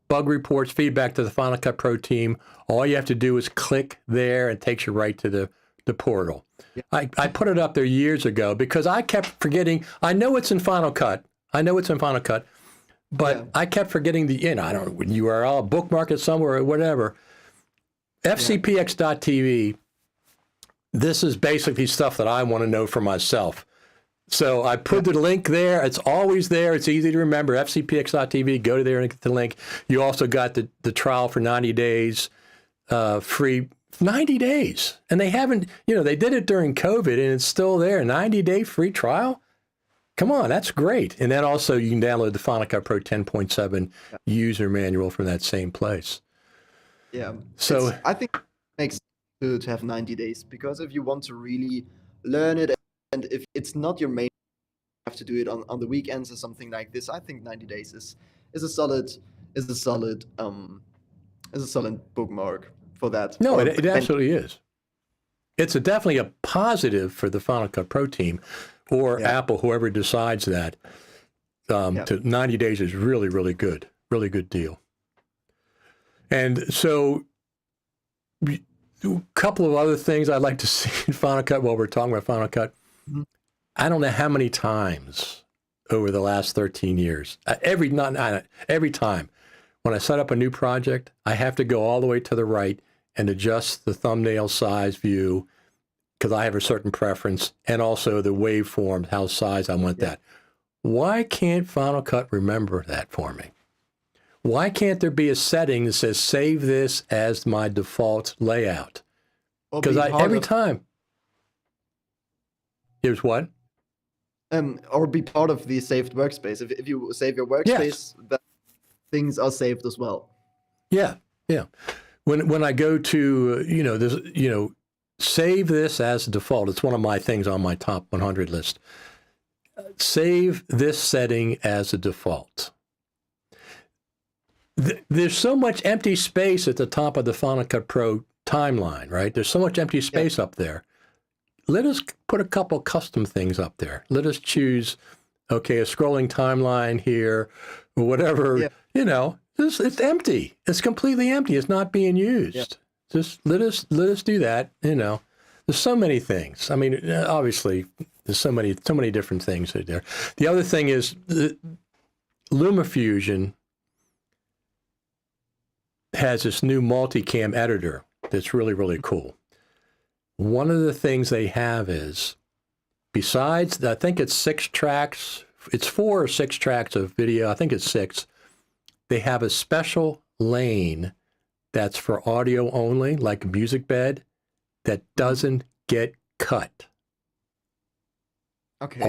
bug reports, feedback to the Final Cut Pro team. All you have to do is click there and it takes you right to the portal. Yeah. I put it up there years ago because I kept forgetting. I know it's in Final Cut. But yeah. I kept forgetting I don't know, URL, bookmark it somewhere or whatever. FCPX.tv, this is basically stuff that I want to know for myself. So I put the link there. It's always there. It's easy to remember. FCPX.tv, go to there and get the link. You also got the trial for 90 days, free 90 days. And they haven't, they did it during COVID and it's still there. 90-day free trial. Come on, that's great. And then also you can download the Final Cut Pro 10.7 user manual from that same place. Yeah. So I think it makes sense to have 90 days because if you want to really learn it and if it's not your main, you have to do it on the weekends or something like this. I think 90 days is a solid bookmark for that. No, it absolutely is. It's definitely a positive for the Final Cut Pro team. Or Apple, whoever decides that, to 90 days is really, really good deal. And so a couple of other things I'd like to see in Final Cut while we're talking about Final Cut. Mm-hmm. I don't know how many times over the last 13 years, every time when I set up a new project, I have to go all the way to the right and adjust the thumbnail size view because I have a certain preference, and also the waveform, how size I want that. Why can't Final Cut remember that for me? Why can't there be a setting that says, save this as my default layout? Because every time. Here's what? Or be part of the saved workspace. If you save your workspace, that things are saved as well. Yeah. When I go to, save this as default. It's one of my things on my top 100 list. Save this setting as a default. There's so much empty space at the top of the Final Cut Pro timeline, right? There's so much empty space up there. Let us put a couple custom things up there. Let us choose, a scrolling timeline here, or whatever. It's empty. It's completely empty. It's not being used. Just let us do that. There's so many things. I mean, obviously, there's so many different things there. The other thing is LumaFusion has this new multicam editor that's really, really cool. One of the things they have is, besides, I think it's 6 tracks. It's 4 or 6 tracks of video. I think it's 6. They have a special lane that's for audio only, like a music bed, that doesn't get cut. Okay.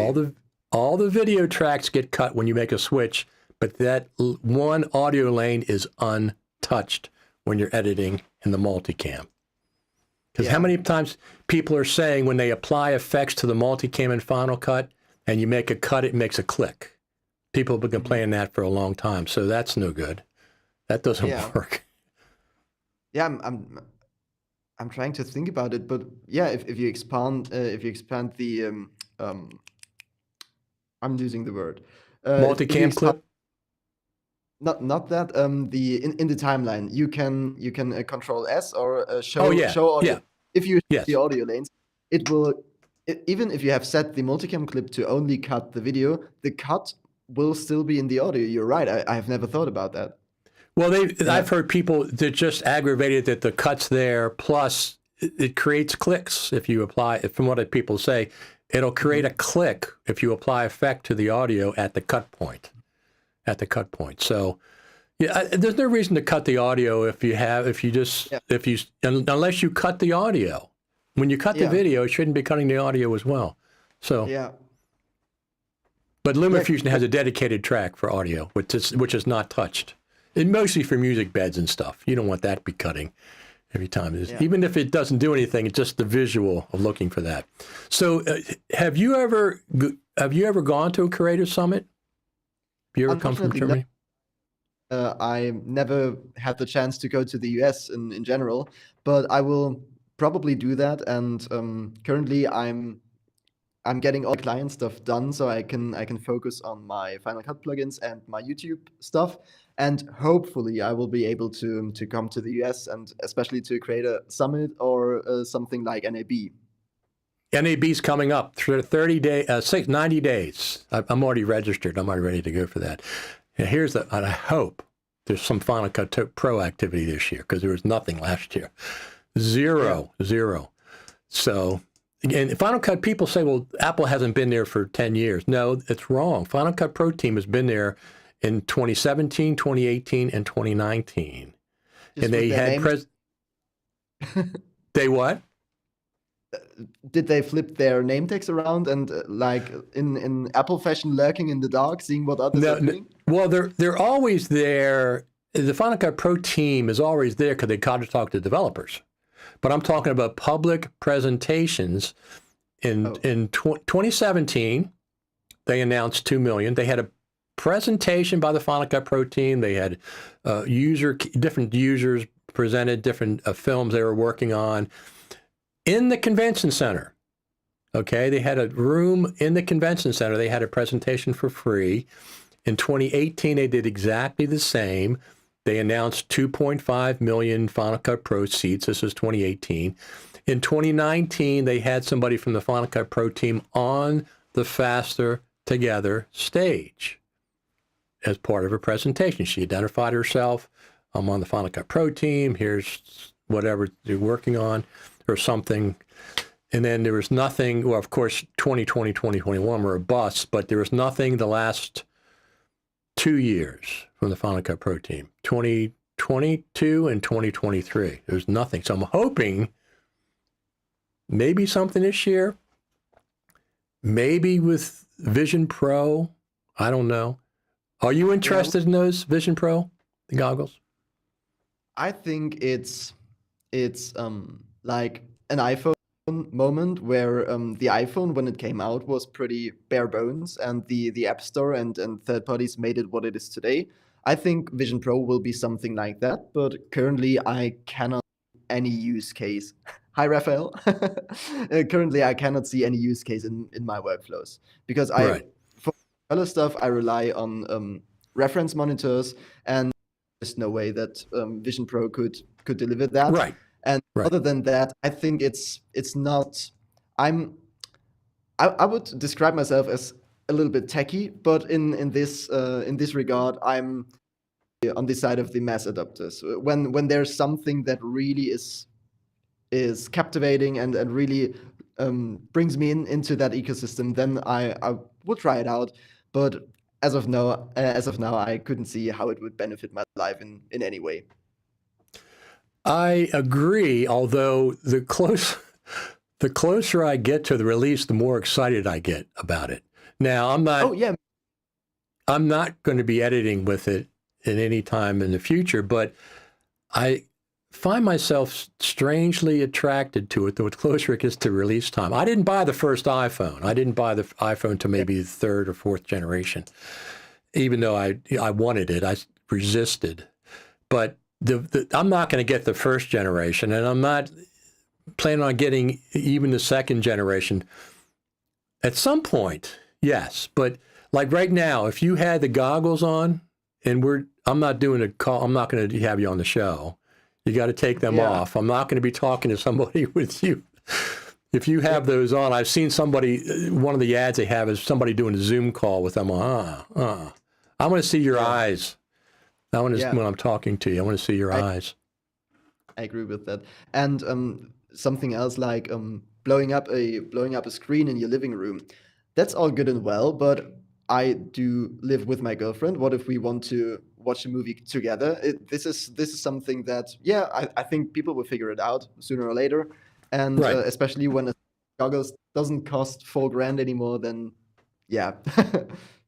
All the video tracks get cut when you make a switch, but that one audio lane is untouched when you're editing in the multicam. Because how many times people are saying when they apply effects to the multicam in Final Cut and you make a cut, it makes a click. People have been complaining that for a long time, so that's no good. That doesn't work. Yeah, I'm trying to think about it, but if you expand the I'm losing the word. Multicam clip. Not that the in the timeline you can control S or show audio. Yeah. If you the audio lanes, it will even if you have set the multicam clip to only cut the video, the cut will still be in the audio. You're right. I have never thought about that. Well, I've heard people that just aggravated that the cut's there, plus it creates clicks if you apply, from what people say, it'll create a click if you apply effect to the audio at the cut point. So, Yeah, there's no reason to cut the audio unless you cut the audio. When you cut the Yeah, video, it shouldn't be cutting the audio as well. So, yeah, but yeah. LumaFusion has a dedicated track for audio, which is not touched. And mostly for music beds and stuff. You don't want that to be cutting every time. Yeah. Even if it doesn't do anything, it's just the visual of looking for that. So, have you ever gone to a creator summit? Have you ever come from Unfortunately, Germany? I never had the chance to go to the US in general, but I will probably do that. And currently, I'm getting all the client stuff done, so I can focus on my Final Cut plugins and my YouTube stuff. And hopefully, I will be able to come to the US and especially to create a summit or something like NAB. NAB's coming up for 90 days. I'm already registered. I'm already ready to go for that. And and I hope there's some Final Cut Pro activity this year because there was nothing last year. Zero. So, again, Final Cut people say, well, Apple hasn't been there for 10 years. No, it's wrong. Final Cut Pro team has been there in 2017, 2018, and 2019. Just And they with their had names. they what? Did they flip their name tags around and like in Apple fashion, lurking in the dark, seeing what others are doing? Well, they're always there. The Final Cut Pro team is always there because they got to talk to developers. But I'm talking about public presentations. In 2017, they announced 2 million. They had a presentation by the Final Cut Pro team. They had different users presented different films they were working on in the convention center. Okay, they had a room in the convention center. They had a presentation for free. In 2018, they did exactly the same. They announced 2.5 million Final Cut Pro seats. This is 2018. In 2019, they had somebody from the Final Cut Pro team on the Faster Together stage as part of her presentation. She identified herself. I'm on the Final Cut Pro team. Here's whatever you're working on or something. And then there was nothing. Well, of course, 2020, 2021 were a bust, but there was nothing the last 2 years from the Final Cut Pro team, 2022 and 2023. There's nothing. So I'm hoping maybe something this year, maybe with Vision Pro. I don't know. Are you interested in those Vision Pro, the goggles? I think it's like an iPhone moment where the iPhone, when it came out, was pretty bare bones, and the App Store and third parties made it what it is today. I think Vision Pro will be something like that, but currently I cannot see any use case. Hi, Raphael. Currently, I cannot see any use case in my workflows because for other stuff, I rely on reference monitors, and there's no way that Vision Pro could deliver that. Right. And other than that, I think it's not. I would describe myself as a little bit techie, but in this regard, I'm on the side of the mass adopters. When there's something that really is captivating and really brings me into that ecosystem, then I would try it out. But as of now, I couldn't see how it would benefit my life in any way. I agree, although the closer I get to the release, the more excited I get about it. Now, I'm not going to be editing with it at any time in the future, but I find myself strangely attracted to it the closer it gets to release time. I didn't buy the first iPhone. I didn't buy the iPhone to maybe the third or fourth generation, even though I wanted it. I resisted. But I'm not going to get the first generation, and I'm not planning on getting even the second generation. At some point, yes, but like right now, if you had the goggles on, and I'm not doing a call, I'm not going to have you on the show. You got to take them off. I'm not going to be talking to somebody with you. If you have those on, I've seen somebody. One of the ads they have is somebody doing a Zoom call with them. I want to see your eyes. I want to when I'm talking to you. I want to see your eyes. I agree with that. And something else like blowing up a screen in your living room. That's all good and well, but I do live with my girlfriend? What if we want to watch a movie together? This is something that, yeah, I think people will figure it out sooner or later, and Right. especially when a goggles doesn't cost 4 grand anymore, then yeah.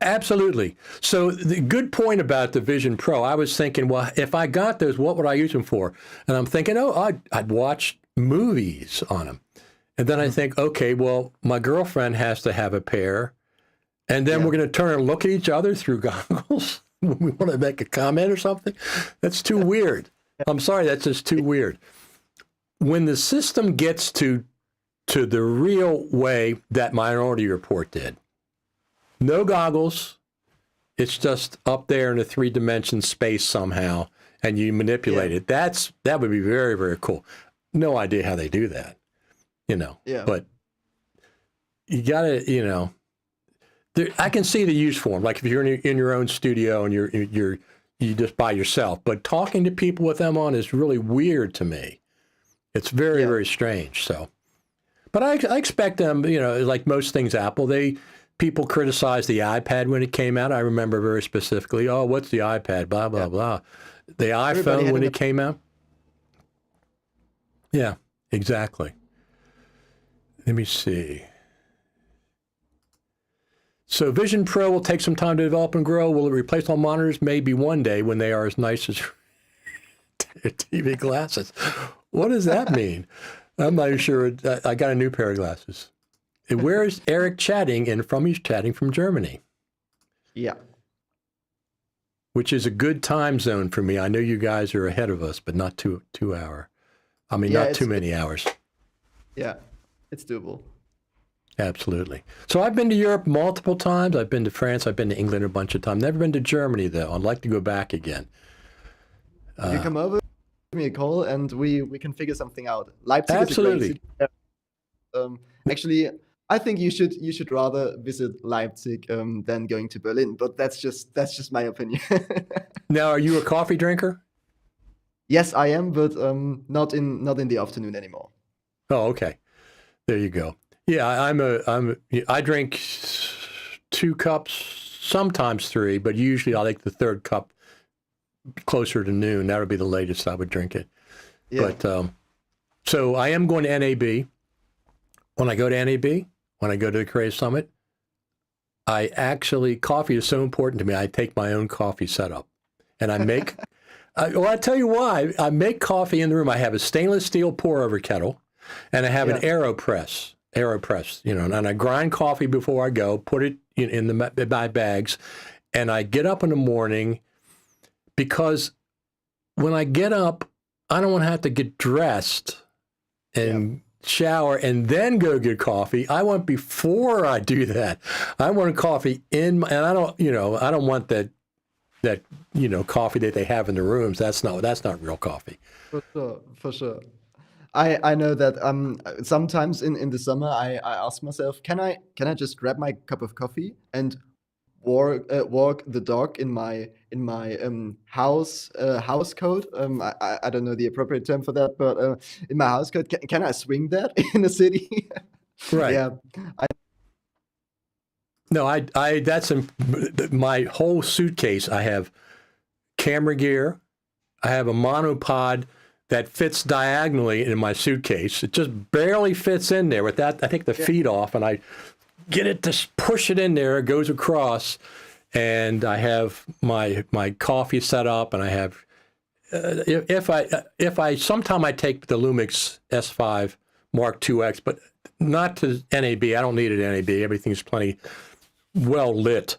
Absolutely. So the good point about the Vision Pro, I was thinking, well, if I got those, what would I use them for? And I'm thinking, oh, I'd watch movies on them. And then I think, okay, well, my girlfriend has to have a pair. And then Yeah. we're going to turn and look at each other through goggles when we want to make a comment or something. That's too weird. I'm sorry, that's just too weird. When the system gets to the real way that Minority Report did, no goggles, it's just up there in a 3-dimension space somehow, and you manipulate it. That would be very, very cool. No idea how they do that, Yeah. but you got to, I can see the use for them. Like if you're in your own studio and you just by yourself, but talking to people with them on is really weird to me. It's very, very strange. So, but I expect them, like most things Apple, people criticized the iPad when it came out. I remember very specifically, oh, what's the iPad? Blah, blah, blah. The iPhone when it came out. Yeah, exactly. Let me see. So Vision Pro will take some time to develop and grow. Will it replace all monitors? Maybe one day when they are as nice as TV glasses. What does that mean? I'm not even sure. I got a new pair of glasses. Where is Eric chatting? And he's chatting from Germany. Yeah. Which is a good time zone for me. I know you guys are ahead of us, but not 2 hour. I mean, not too many hours. Yeah, it's doable. Absolutely. So I've been to Europe multiple times. I've been to France. I've been to England a bunch of times. Never been to Germany, though. I'd like to go back again. You come over, give me a call, and we can figure something out. Leipzig Absolutely. is a great city. Actually, I think you should rather visit Leipzig than going to Berlin. But that's just my opinion. Now, are you a coffee drinker? Yes, I am, but not in the afternoon anymore. Oh, okay. There you go. Yeah, I drink 2 cups, sometimes 3, but usually I like the 3rd cup closer to noon. That would be the latest I would drink it. Yeah. But so I am going to NAB. When I go to NAB, when I go to the Creative Summit, coffee is so important to me. I take my own coffee setup, and I make. I'll tell you why. I make coffee in the room. I have a stainless steel pour over kettle, and I have an AeroPress, and I grind coffee before I go, put it in my bags, and I get up in the morning because when I get up, I don't want to have to get dressed and shower and then go get coffee. I want before I do that. I want coffee and I don't want that coffee that they have in the rooms. That's not real coffee. For sure. I know that sometimes in the summer I ask myself, can I just grab my cup of coffee and walk the dog in my house coat? I don't know the appropriate term for that, but in my house coat, can I swing that in the city? Right. Yeah. No, that's my whole suitcase. I have camera gear. I have a monopod that fits diagonally in my suitcase. It just barely fits in there. With that, I take the feet off and I get it to push it in there. It goes across, and I have my coffee set up, and I have if I sometime I take the Lumix S5 Mark IIX, but not to NAB. I don't need it at NAB. Everything's plenty well lit.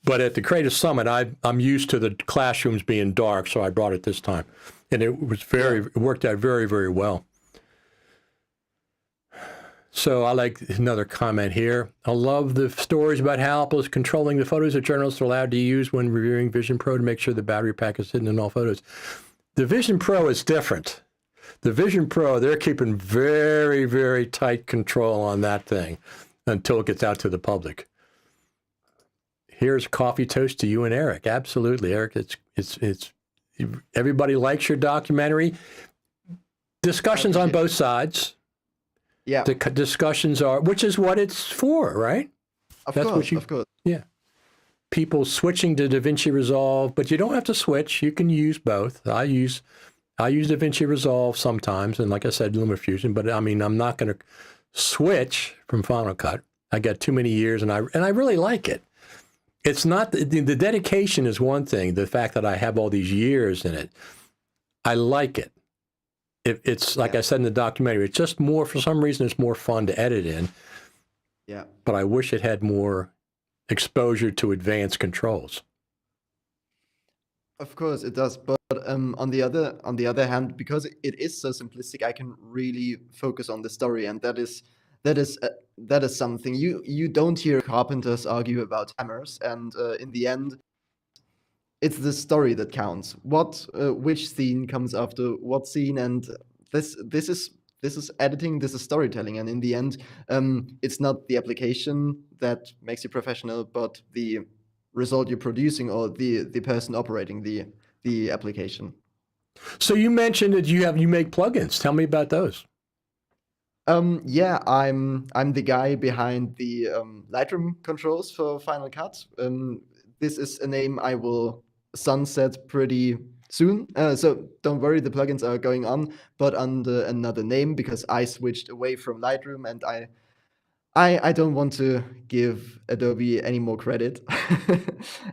But at the Creative Summit, I'm used to the classrooms being dark, so I brought it this time, and it worked out very, very well. So I like another comment here. I love the stories about how Apple is controlling the photos that journalists are allowed to use when reviewing Vision Pro to make sure the battery pack is hidden in all photos. The Vision Pro is different. The Vision Pro, they're keeping very, very tight control on that thing until it gets out to the public. Here's coffee toast to you and Eric. Absolutely, Eric. It's everybody likes your documentary. Discussions on both sides. Yeah. The discussions are, which is what it's for, right? Of course. Yeah. people switching to DaVinci Resolve, but you don't have to switch. You can use both. I use DaVinci Resolve sometimes, and like I said, LumaFusion. But I mean, I'm not going to switch from Final Cut. I got too many years, and I really like it. It's not the dedication is one thing. The fact that I have all these years in it, I like it. It's like I said in the documentary. It's just more, for some reason, it's more fun to edit in. Yeah. But I wish it had more exposure to advanced controls. Of course it does, but on the other hand, because it is so simplistic, I can really focus on the story, and that is something you don't hear carpenters argue about hammers, and in the end, it's the story that counts. Which scene comes after what scene, and this is editing, this is storytelling, and in the end, it's not the application that makes you professional, but the result you're producing or the person operating the application. So you mentioned that you make plugins. Tell me about those. Yeah, I'm the guy behind the Lightroom controls for Final Cut. This is a name I will sunset pretty soon. So don't worry, the plugins are going on, but under another name, because I switched away from Lightroom, and I don't want to give Adobe any more credit.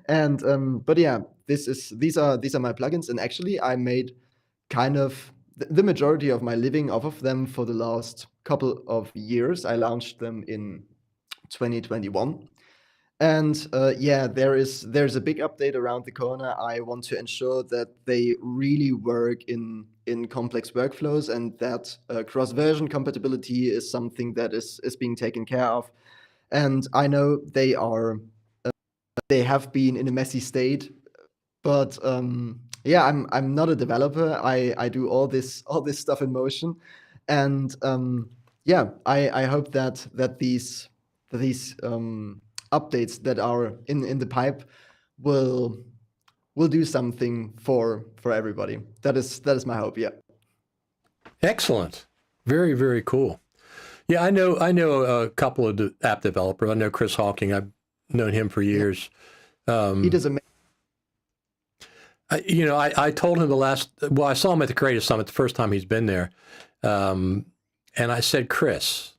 And but yeah, these are my plugins, and actually I made kind of the majority of my living off of them for the last couple of years. I launched them in 2021. And yeah, there's a big update around the corner. I want to ensure that they really work in complex workflows, and that cross-version compatibility is something that is being taken care of. And I know they have been in a messy state, but yeah, I'm not a developer. I do all this stuff in Motion, and yeah, I hope that these updates that are in the pipe will do something for everybody. That is my hope. Yeah. Excellent. Very, very cool. Yeah, I know a couple of app developers. I know Chris Hawking. I've known him for years. He does amazing. I told him I saw him at the Creative Summit the first time he's been there. And I said, Chris,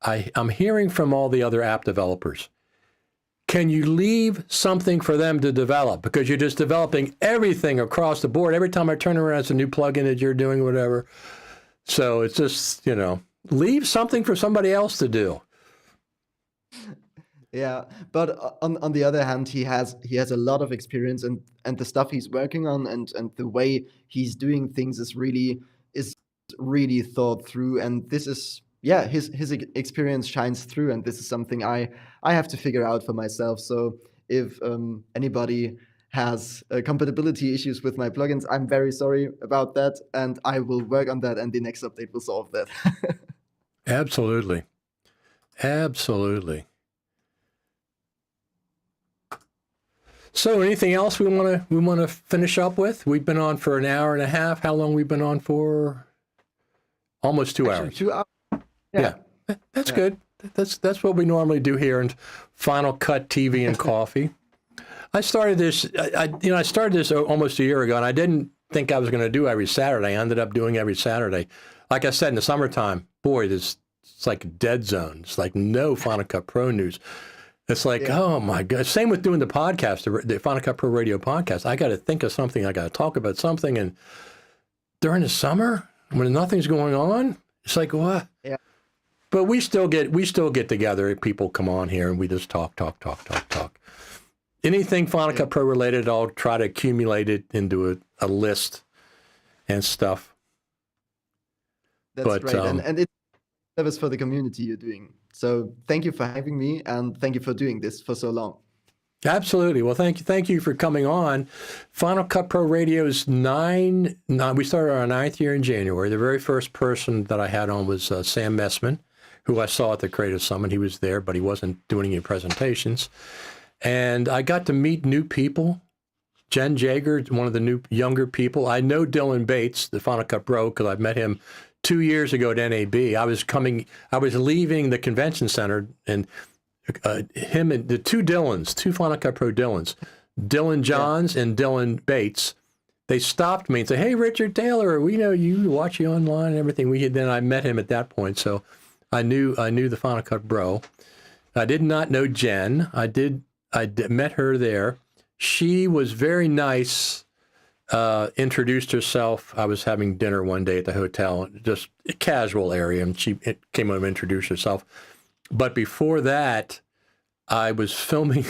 I'm hearing from all the other app developers. Can you leave something for them to develop? Because you're just developing everything across the board. Every time I turn around, it's a new plugin that you're doing, whatever. So it's just, leave something for somebody else to do. Yeah, but on the other hand, he has a lot of experience, and the stuff he's working on and the way he's doing things is really thought through, and this is, yeah, his experience shines through, and this is something I have to figure out for myself. So if anybody has compatibility issues with my plugins, I'm very sorry about that, and I will work on that, and the next update will solve that. Absolutely. Absolutely. So anything else we want to finish up with? We've been on for an hour and a half. How long we've been on for? Almost 2 hours. 2 hours. Yeah. That's good. That's what we normally do here in Final Cut TV and Coffee. I started this. I started this almost a year ago, and I didn't think I was going to do every Saturday. I ended up doing every Saturday. Like I said, in the summertime, boy, it's like a dead zone. It's like no Final Cut Pro news. It's like, oh my God. Same with doing the podcast, the Final Cut Pro Radio podcast. I got to think of something. I got to talk about something. And during the summer, when nothing's going on, it's like, what? Yeah. But we still get together. People come on here and we just talk. Anything Final Cut Pro related, I'll try to accumulate it into a list and stuff. That's great. And it's service for the community you're doing. So thank you for having me, and thank you for doing this for so long. Absolutely. Well, thank you for coming on. Final Cut Pro Radio's we started our 9th year in January. The very first person that I had on was Sam Messman, who I saw at the Creative Summit. He was there, but he wasn't doing any presentations. And I got to meet new people. Jen Jager, one of the younger people. I know Dylan Bates, the Final Cut Pro, because I've met him 2 years ago at NAB. I was leaving the convention center, and him and the two Dylans, two Final Cut Pro Dylans, Dylan Johns and Dylan Bates. They stopped me and said, "Hey, Richard Taylor, we know you, watch you online and everything." Then I met him at that point, so I knew the Final Cut Bro. I did not know Jen. I met her there. She was very nice. Introduced herself. I was having dinner one day at the hotel, just a casual area, and she came over and introduced herself. But before that, I was filming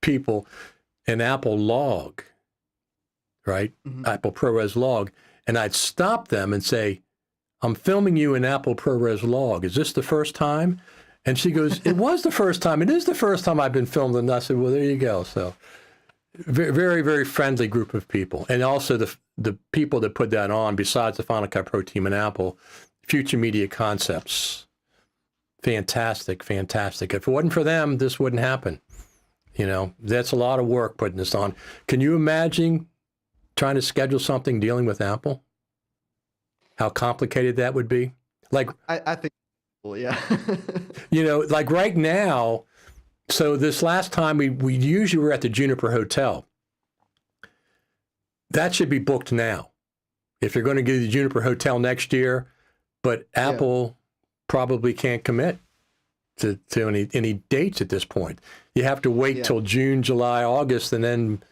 people in Apple Log, right? Apple ProRes Log. And I'd stop them and say, "I'm filming you in Apple ProRes Log. Is this the first time?" And she goes, "It was the first time. It is the first time I've been filmed." And I said, "Well, there you go." So very, very friendly group of people. And also the people that put that on, besides the Final Cut Pro team and Apple, Future Media Concepts. Fantastic, fantastic. If it wasn't for them, this wouldn't happen. That's a lot of work putting this on. Can you imagine trying to schedule something dealing with Apple? How complicated that would be? Like, I think, well, yeah. Like right now, so this last time we usually were at the Juniper Hotel. That should be booked now. If you're going to go to the Juniper Hotel next year, but Apple probably can't commit to any dates at this point. You have to wait till June, July, August, and then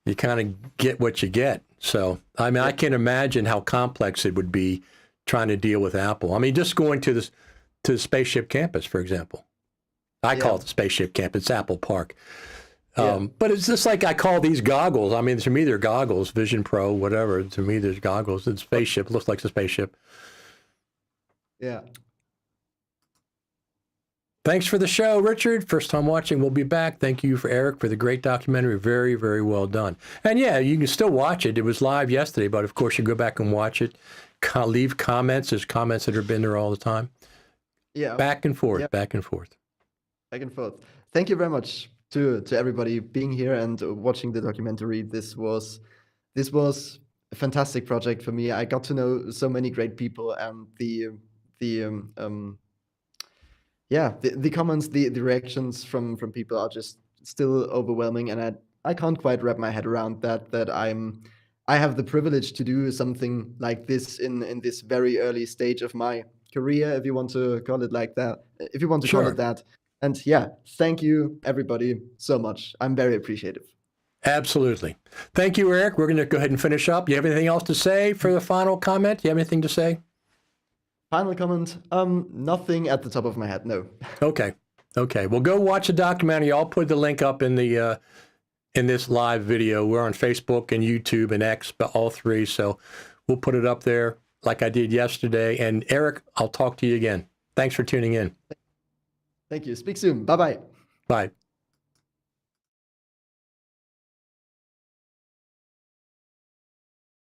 you kind of get what you get. So, I mean, I can't imagine how complex it would be trying to deal with Apple. I mean, just going to the Spaceship Campus, for example. I call it the Spaceship Campus. It's Apple Park. But it's just like I call these goggles. I mean, to me, they're goggles, Vision Pro, whatever. To me, there's goggles. It's spaceship. It looks like a spaceship. Yeah. Thanks for the show, Richard. First time watching. We'll be back. Thank you for Eric for the great documentary. Very, very well done. And yeah, you can still watch it. It was live yesterday, but of course you go back and watch it. Leave comments. There's comments that have been there all the time. Yeah. Back and forth, back and forth. Back and forth. Thank you very much to everybody being here and watching the documentary. This was a fantastic project for me. I got to know so many great people, and the comments, the reactions from people are just still overwhelming, and I can't quite wrap my head around that I have the privilege to do something like this in this very early stage of my career, if you want to call it like that. If you want to call it that. And yeah, thank you, everybody, so much. I'm very appreciative. Absolutely. Thank you, Eric. We're going to go ahead and finish up. You have anything else to say for the final comment? Do you have anything to say? Final comment? Nothing at the top of my head, no. Okay. Well, go watch the documentary. I'll put the link up in the in this live video. We're on Facebook and YouTube and X, but all three. So we'll put it up there like I did yesterday. And Eric, I'll talk to you again. Thanks for tuning in. Thank you. Speak soon. Bye-bye. Bye.